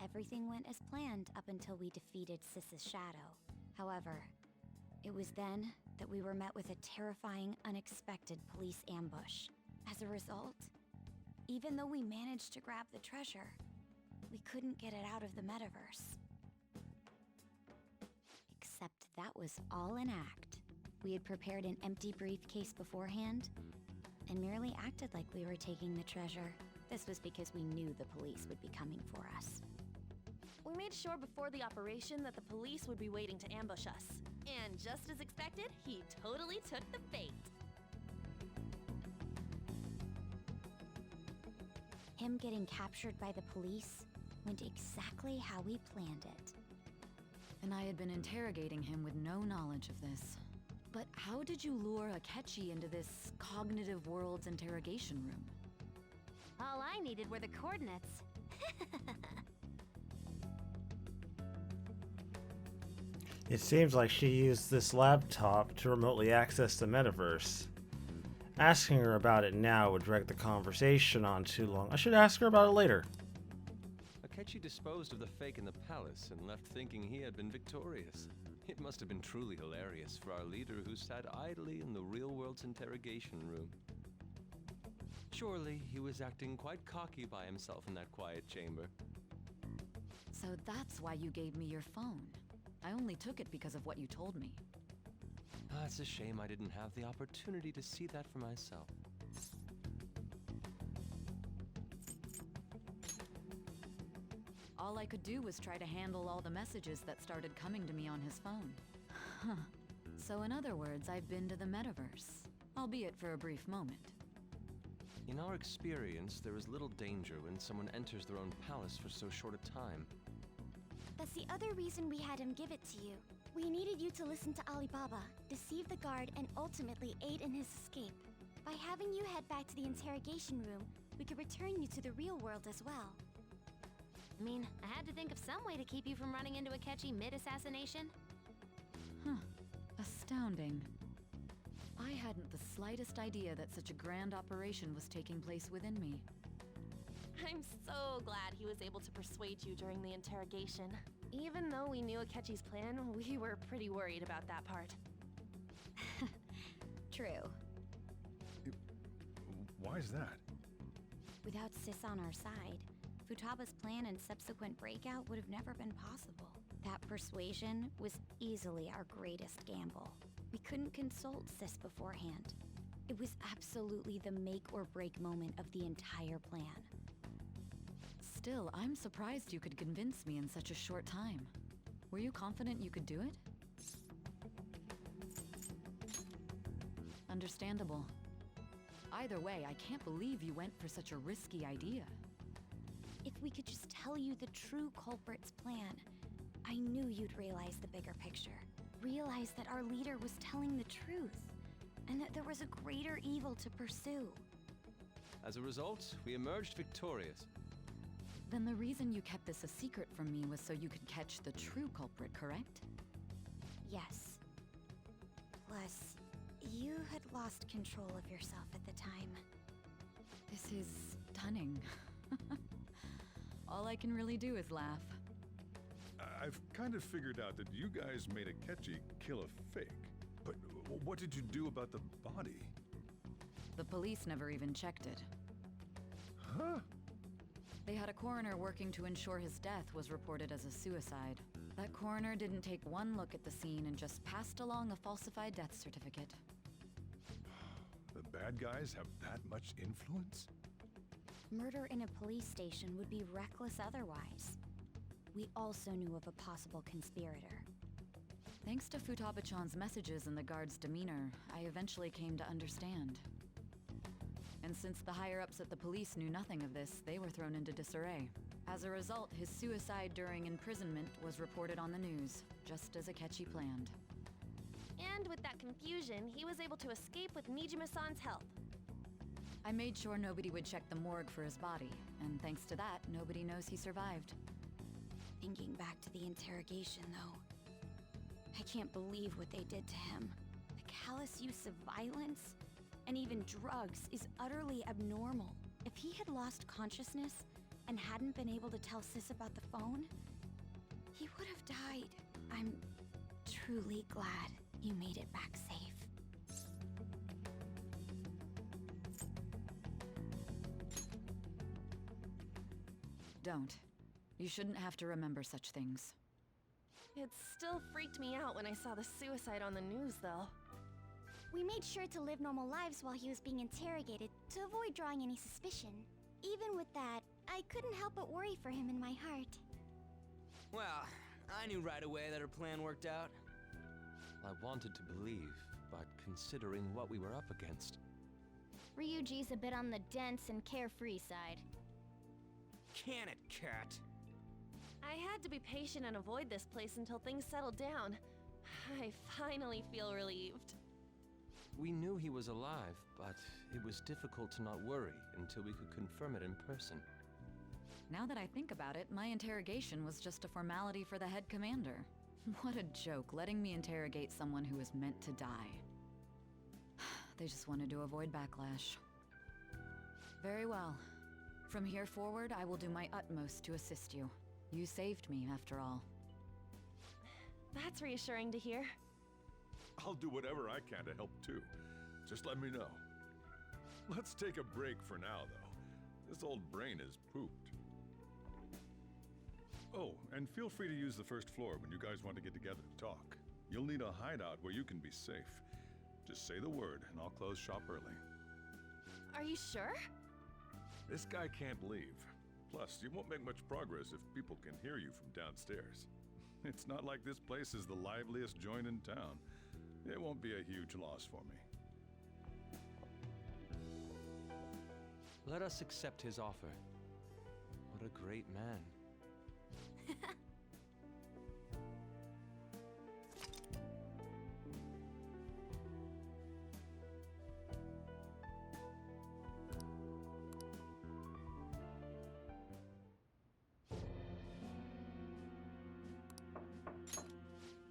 Everything went as planned up until we defeated Sis's shadow. However, it was then that we were met with a terrifying, unexpected police ambush. As a result, even though we managed to grab the treasure, we couldn't get it out of the metaverse. Except that was all an act. We had prepared an empty briefcase beforehand and merely acted like we were taking the treasure. This was because we knew the police would be coming for us. We made sure before the operation that the police would be waiting to ambush us. And just as expected, he totally took the bait. Him getting captured by the police went exactly how we planned it. And I had been interrogating him with no knowledge of this. But how did you lure Akechi into this cognitive world's interrogation room? All I needed were the coordinates. It seems like she used this laptop to remotely access the metaverse. Asking her about it now would drag the conversation on too long. I should ask her about it later. Akechi disposed of the fake in the palace and left thinking he had been victorious. It must have been truly hilarious for our leader who sat idly in the real world's interrogation room. Surely he was acting quite cocky by himself in that quiet chamber. So that's why you gave me your phone. I only took it because of what you told me. It's a shame I didn't have the opportunity to see that for myself. All I could do was try to handle all the messages that started coming to me on his phone. Huh. So in other words, I've been to the metaverse, albeit for a brief moment. In our experience, there is little danger when someone enters their own palace for so short a time. That's the other reason we had him give it to you. We needed you to listen to Alibaba, deceive the guard, and ultimately aid in his escape. By having you head back to the interrogation room, we could return you to the real world as well. I mean, I had to think of some way to keep you from running into Akechi mid-assassination. Huh. Astounding. I hadn't the slightest idea that such a grand operation was taking place within me. I'm so glad he was able to persuade you during the interrogation. Even though we knew Akechi's plan, we were pretty worried about that part. True. Why is that? Without Sis on our side, Futaba's plan and subsequent breakout would have never been possible. That persuasion was easily our greatest gamble. We couldn't consult Sis beforehand. It was absolutely the make or break moment of the entire plan. Still, I'm surprised you could convince me in such a short time. Were you confident you could do it? Understandable. Either way, I can't believe you went for such a risky idea. If we could just tell you the true culprit's plan, I knew you'd realize the bigger picture. Realize that our leader was telling the truth, and that there was a greater evil to pursue. As a result, we emerged victorious. Then the reason you kept this a secret from me was so you could catch the true culprit, correct? Yes. Plus, you had lost control of yourself at the time. This is stunning. All I can really do is laugh. I've kind of figured out that you guys made Akechi kill a fake. But what did you do about the body? The police never even checked it. Huh? They had a coroner working to ensure his death was reported as a suicide. That coroner didn't take one look at the scene and just passed along a falsified death certificate. The bad guys have that much influence? Murder in a police station would be reckless otherwise. We also knew of a possible conspirator. Thanks to Futaba-chan's messages and the guard's demeanor, I eventually came to understand. And since the higher-ups at the police knew nothing of this, they were thrown into disarray. As a result, his suicide during imprisonment was reported on the news, just as Akechi planned. And with that confusion, he was able to escape with Nijima-san's help. I made sure nobody would check the morgue for his body, and thanks to that, nobody knows he survived. Thinking back to the interrogation, though, I can't believe what they did to him. The callous use of violence, and even drugs, is utterly abnormal. If he had lost consciousness and hadn't been able to tell Sis about the phone, he would have died. I'm truly glad you made it back safe. Don't. You shouldn't have to remember such things. It still freaked me out when I saw the suicide on the news, though. We made sure to live normal lives while he was being interrogated to avoid drawing any suspicion. Even with that, I couldn't help but worry for him in my heart. Well, I knew right away that her plan worked out. I wanted to believe, but considering what we were up against... Ryuji's a bit on the dense and carefree side. Can it, cat? I had to be patient and avoid this place until things settled down. I finally feel relieved. We knew he was alive, but it was difficult to not worry until we could confirm it in person. Now that I think about it, my interrogation was just a formality for the head commander. What a joke, letting me interrogate someone who was meant to die. They just wanted to avoid backlash. Very well. From here forward, I will do my utmost to assist you. You saved me, after all. That's reassuring to hear. I'll do whatever I can to help too. Just let me know. Let's take a break for now, though. This old brain is pooped. Oh, and feel free to use the first floor when you guys want to get together to talk. You'll need a hideout where you can be safe. Just say the word, and I'll close shop early. Are you sure? This guy can't leave. Plus, you won't make much progress if people can hear you from downstairs. It's not like this place is the liveliest joint in town. It won't be a huge loss for me. Let us accept his offer. What a great man.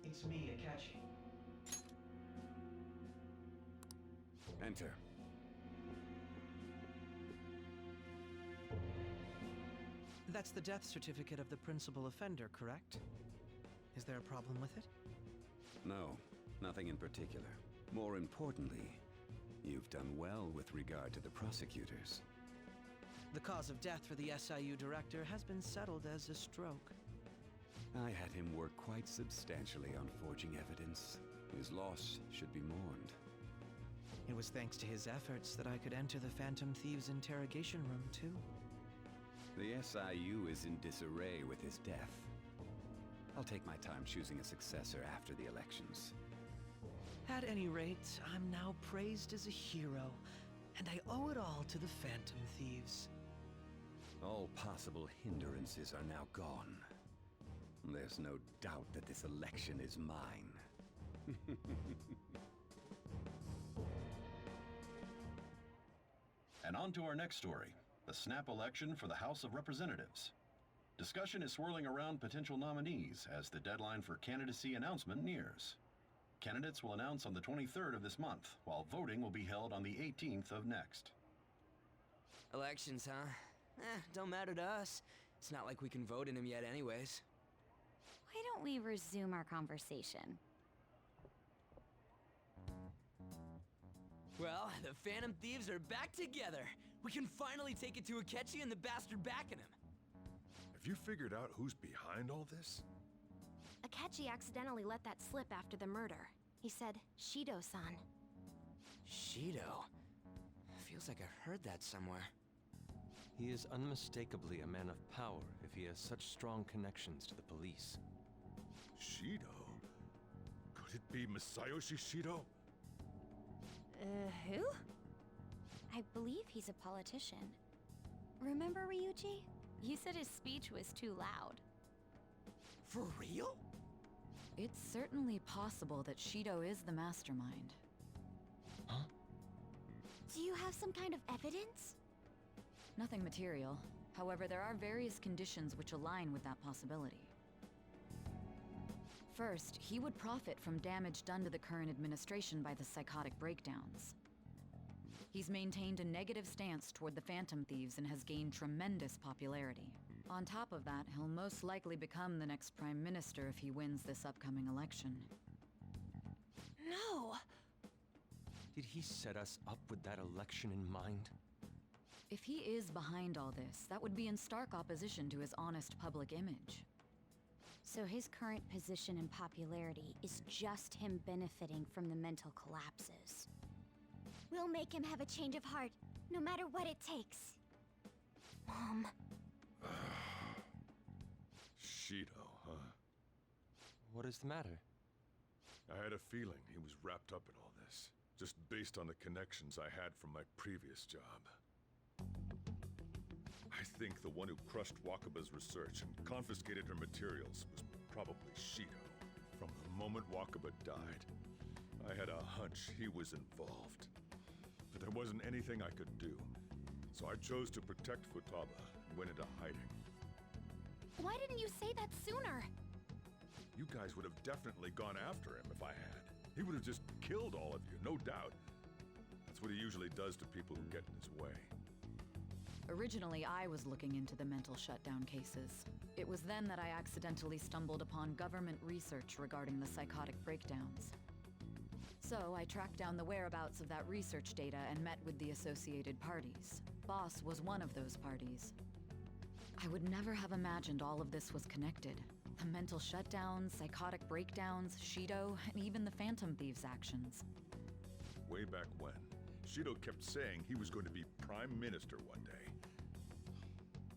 It's me, Akechi. Enter. That's the death certificate of the principal offender, correct? Is there a problem with it? No, nothing in particular. More importantly, you've done well with regard to the prosecutors. The cause of death for the SIU director has been settled as a stroke. I had him work quite substantially on forging evidence. His loss should be mourned. It was thanks to his efforts that I could enter the Phantom Thieves' interrogation room, too. The SIU is in disarray with his death. I'll take my time choosing a successor after the elections. At any rate, I'm now praised as a hero, and I owe it all to the Phantom Thieves. All possible hindrances are now gone. There's no doubt that this election is mine. And on to our next story, the snap election for the House of Representatives. Discussion is swirling around potential nominees as the deadline for candidacy announcement nears. Candidates will announce on the 23rd of this month, while voting will be held on the 18th of next. Elections, huh? Don't matter to us. It's not like we can vote in them yet anyways. Why don't we resume our conversation? Well, the Phantom Thieves are back together. We can finally take it to Akechi and the bastard backing him. Have you figured out who's behind all this? Akechi accidentally let that slip after the murder. He said, Shido-san. Shido? Feels like I've heard that somewhere. He is unmistakably a man of power if he has such strong connections to the police. Shido? Could it be Masayoshi Shido? Who? I believe he's a politician. Remember, Ryuji? You said his speech was too loud. For real? It's certainly possible that Shido is the mastermind. Huh? Do you have some kind of evidence? Nothing material. However, there are various conditions which align with that possibility. First, he would profit from damage done to the current administration by the psychotic breakdowns. He's maintained a negative stance toward the Phantom Thieves and has gained tremendous popularity. On top of that, he'll most likely become the next Prime Minister if he wins this upcoming election. No! Did he set us up with that election in mind? If he is behind all this, that would be in stark opposition to his honest public image. So his current position and popularity is just him benefiting from the mental collapses. We'll make him have a change of heart, no matter what it takes. Mom. Shido, huh? What is the matter? I had a feeling he was wrapped up in all this, just based on the connections I had from my previous job. I think the one who crushed Wakaba's research and confiscated her materials was probably Shido. From the moment Wakaba died, I had a hunch he was involved. But there wasn't anything I could do, so I chose to protect Futaba and went into hiding. Why didn't you say that sooner? You guys would have definitely gone after him if I had. He would have just killed all of you, no doubt. That's what he usually does to people who get in his way. Originally, I was looking into the mental shutdown cases. It was then that I accidentally stumbled upon government research regarding the psychotic breakdowns. So I tracked down the whereabouts of that research data and met with the associated parties. Boss was one of those parties. I would never have imagined all of this was connected. The mental shutdowns, psychotic breakdowns, Shido, and even the Phantom Thieves' actions. Way back when, Shido kept saying he was going to be Prime Minister one day.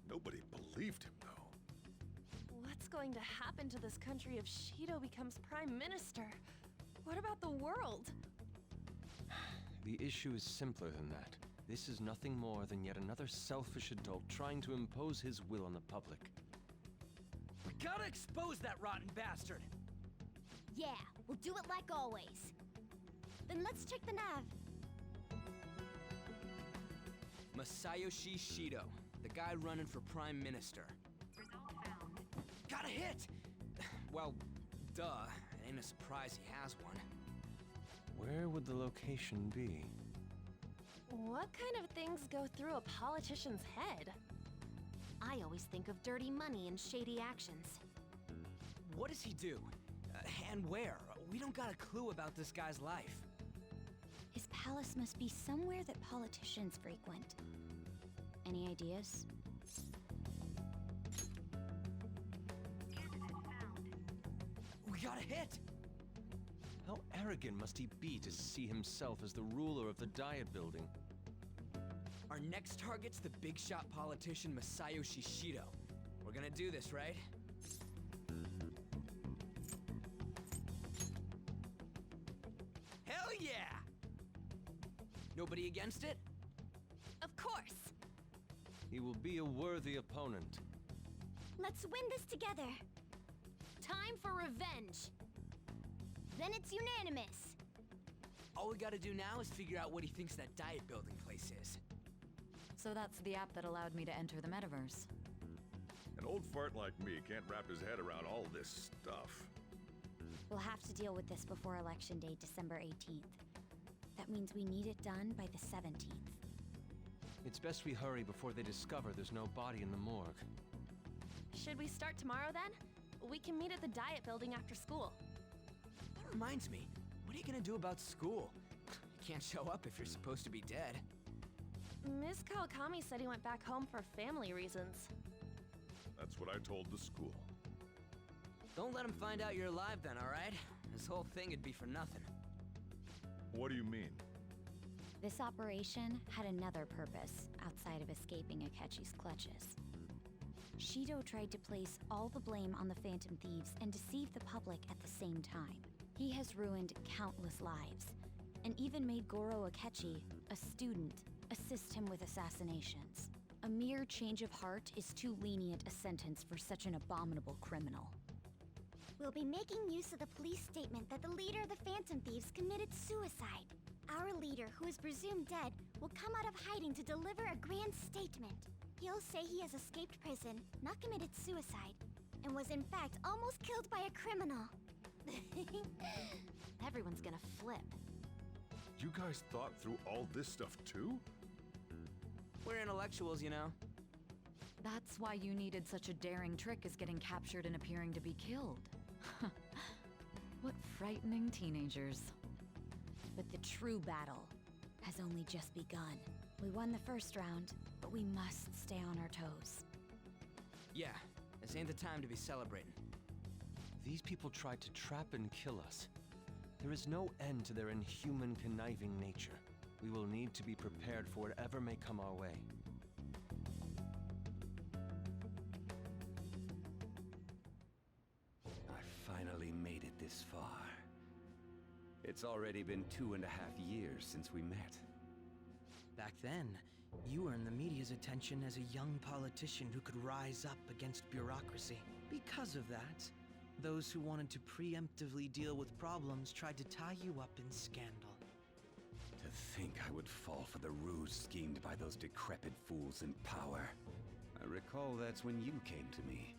Nobody believed him, though. What's going to happen to this country if Shido becomes Prime Minister? What about the world? The issue is simpler than that. This is nothing more than yet another selfish adult trying to impose his will on the public. We gotta expose that rotten bastard! Yeah, we'll do it like always. Then let's check the nav. Masayoshi Shido, the guy running for Prime Minister. Got a hit! Well, duh. It ain't a surprise he has one. Where would the location be? What kind of things go through a politician's head? I always think of dirty money and shady actions. What does he do? And where? We don't got a clue about this guy's life. His palace must be somewhere that politicians frequent. Any ideas? We got a hit! How arrogant must he be to see himself as the ruler of the Diet Building? Our next target's the big shot politician Masayoshi Shido. We're gonna do this, right? Hell yeah! Nobody against it? Of course! He will be a worthy opponent. Let's win this together. Time for revenge! Then it's unanimous. All we gotta do now is figure out what he thinks that Diet Building place is. So that's the app that allowed me to enter the metaverse. An old fart like me can't wrap his head around all this stuff. We'll have to deal with this before Election Day, December 18th. That means we need it done by the 17th. It's best we hurry before they discover there's no body in the morgue. Should we start tomorrow then? We can meet at the Diet Building after school. That reminds me, what are you gonna do about school? You can't show up if you're supposed to be dead. Miss Kawakami said he went back home for family reasons. That's what I told the school. Don't let him find out you're alive then, alright? This whole thing would be for nothing. What do you mean? This operation had another purpose outside of escaping Akechi's clutches. Shido tried to place all the blame on the Phantom Thieves and deceive the public at the same time. He has ruined countless lives, and even made Goro Akechi, a student, assist him with assassinations. A mere change of heart is too lenient a sentence for such an abominable criminal. We'll be making use of the police statement that the leader of the Phantom Thieves committed suicide. Our leader, who is presumed dead, will come out of hiding to deliver a grand statement. He'll say he has escaped prison, not committed suicide, and was in fact almost killed by a criminal. Everyone's gonna flip. You guys thought through all this stuff too? We're intellectuals, you know. That's why you needed such a daring trick as getting captured and appearing to be killed. What frightening teenagers. But the true battle has only just begun. We won the first round, but we must stay on our toes. Yeah, this ain't the time to be celebrating. These people tried to trap and kill us. There is no end to their inhuman, conniving nature. We will need to be prepared for whatever may come our way. I finally made it this far. It's already been 2.5 years since we met. Back then, you earned the media's attention as a young politician who could rise up against bureaucracy. Because of that, those who wanted to preemptively deal with problems tried to tie you up in scandal. To think I would fall for the ruse schemed by those decrepit fools in power. I recall that's when you came to me.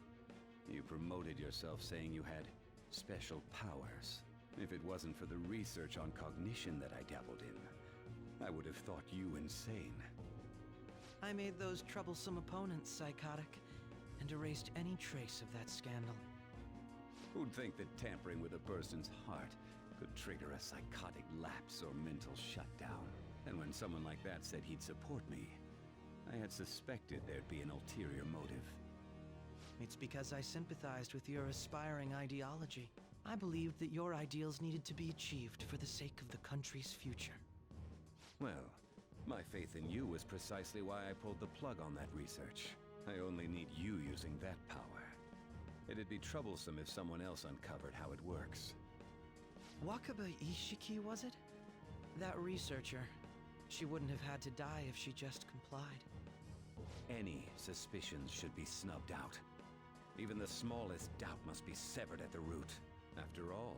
You promoted yourself saying you had special powers. If it wasn't for the research on cognition that I dabbled in, I would have thought you insane. I made those troublesome opponents psychotic, and erased any trace of that scandal. Who'd think that tampering with a person's heart could trigger a psychotic lapse or mental shutdown? And when someone like that said he'd support me, I had suspected there'd be an ulterior motive. It's because I sympathized with your aspiring ideology. I believed that your ideals needed to be achieved for the sake of the country's future. Well, my faith in you was precisely why I pulled the plug on that research. I only need you using that power. It'd be troublesome if someone else uncovered how it works. Wakaba Ishiki, was it? That researcher. She wouldn't have had to die if she just complied. Any suspicions should be snubbed out. Even the smallest doubt must be severed at the root. After all,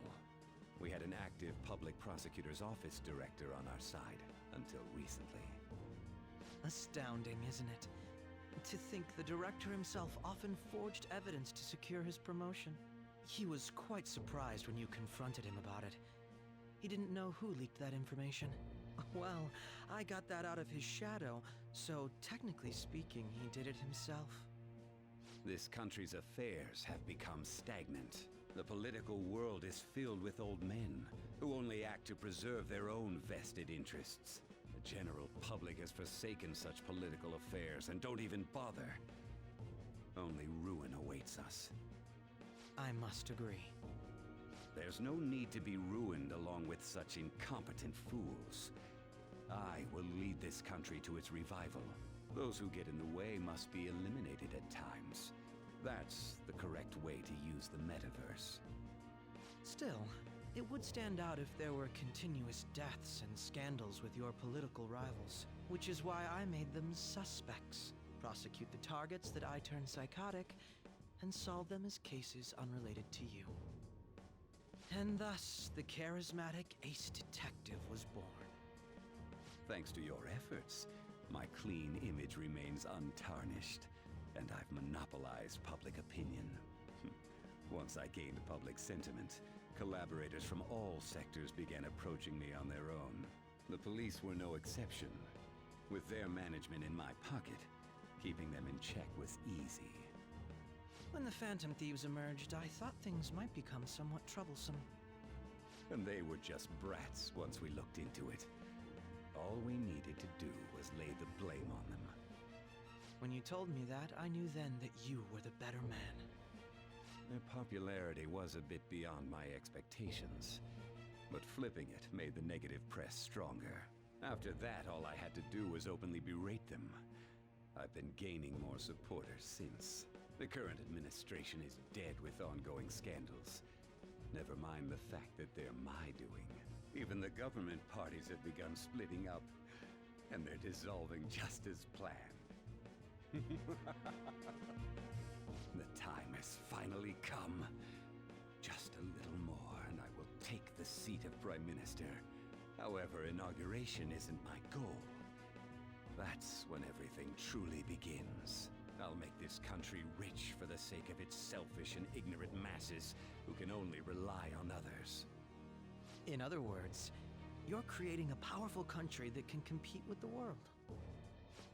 we had an active public prosecutor's office director on our side until recently. Astounding, isn't it? To think the director himself often forged evidence to secure his promotion. He was quite surprised when you confronted him about it. He didn't know who leaked that information. Well, I got that out of his shadow, so technically speaking, he did it himself. This country's affairs have become stagnant. The political world is filled with old men who only act to preserve their own vested interests. The general public has forsaken such political affairs and don't even bother. Only ruin awaits us. I must agree. There's no need to be ruined along with such incompetent fools. I will lead this country to its revival. Those who get in the way must be eliminated at times. That's the correct way to use the metaverse. Still, it would stand out if there were continuous deaths and scandals with your political rivals, which is why I made them suspects. Prosecute the targets that I turn psychotic, and solve them as cases unrelated to you. And thus, the charismatic ace detective was born. Thanks to your efforts, my clean image remains untarnished, and I've monopolized public opinion. Once I gained public sentiment, collaborators from all sectors began approaching me on their own. The police were no exception. With their management in my pocket, keeping them in check was easy. When the Phantom Thieves emerged, I thought things might become somewhat troublesome. And they were just brats once we looked into it. All we needed to do was lay the blame on them. When you told me that, I knew then that you were the better man. Their popularity was a bit beyond my expectations, but flipping it made the negative press stronger. After that, all I had to do was openly berate them. I've been gaining more supporters since. The current administration is dead with ongoing scandals. Never mind the fact that they're my doing. Even the government parties have begun splitting up, and they're dissolving just as planned. The time has finally come. Just a little more, and I will take the seat of Prime Minister. However, inauguration isn't my goal. That's when everything truly begins. I'll make this country rich for the sake of its selfish and ignorant masses who can only rely on others. In other words, you're creating a powerful country that can compete with the world.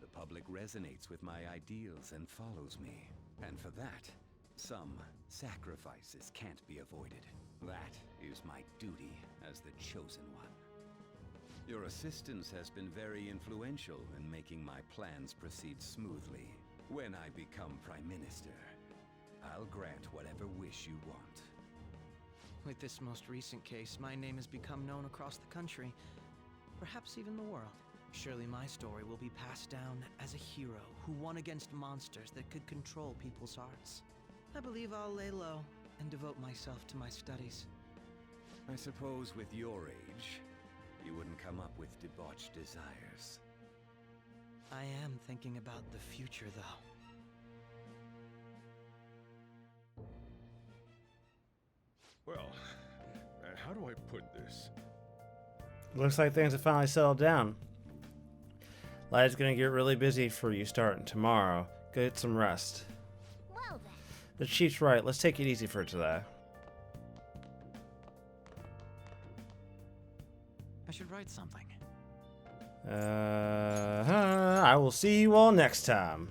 The public resonates with my ideals and follows me. And for that, some sacrifices can't be avoided. That is my duty as the Chosen One. Your assistance has been very influential in making my plans proceed smoothly. When I become Prime Minister, I'll grant whatever wish you want. With this most recent case, my name has become known across the country, perhaps even the world. Surely my story will be passed down as a hero who won against monsters that could control people's hearts. I believe I'll lay low and devote myself to my studies. I suppose with your age, you wouldn't come up with debauched desires. I am thinking about the future, though. Well, how do I put this? Looks like things have finally settled down. Life's gonna get really busy for you starting tomorrow. Get some rest. Well then. The chief's right. Let's take it easy for today. I should write something. I will see you all next time.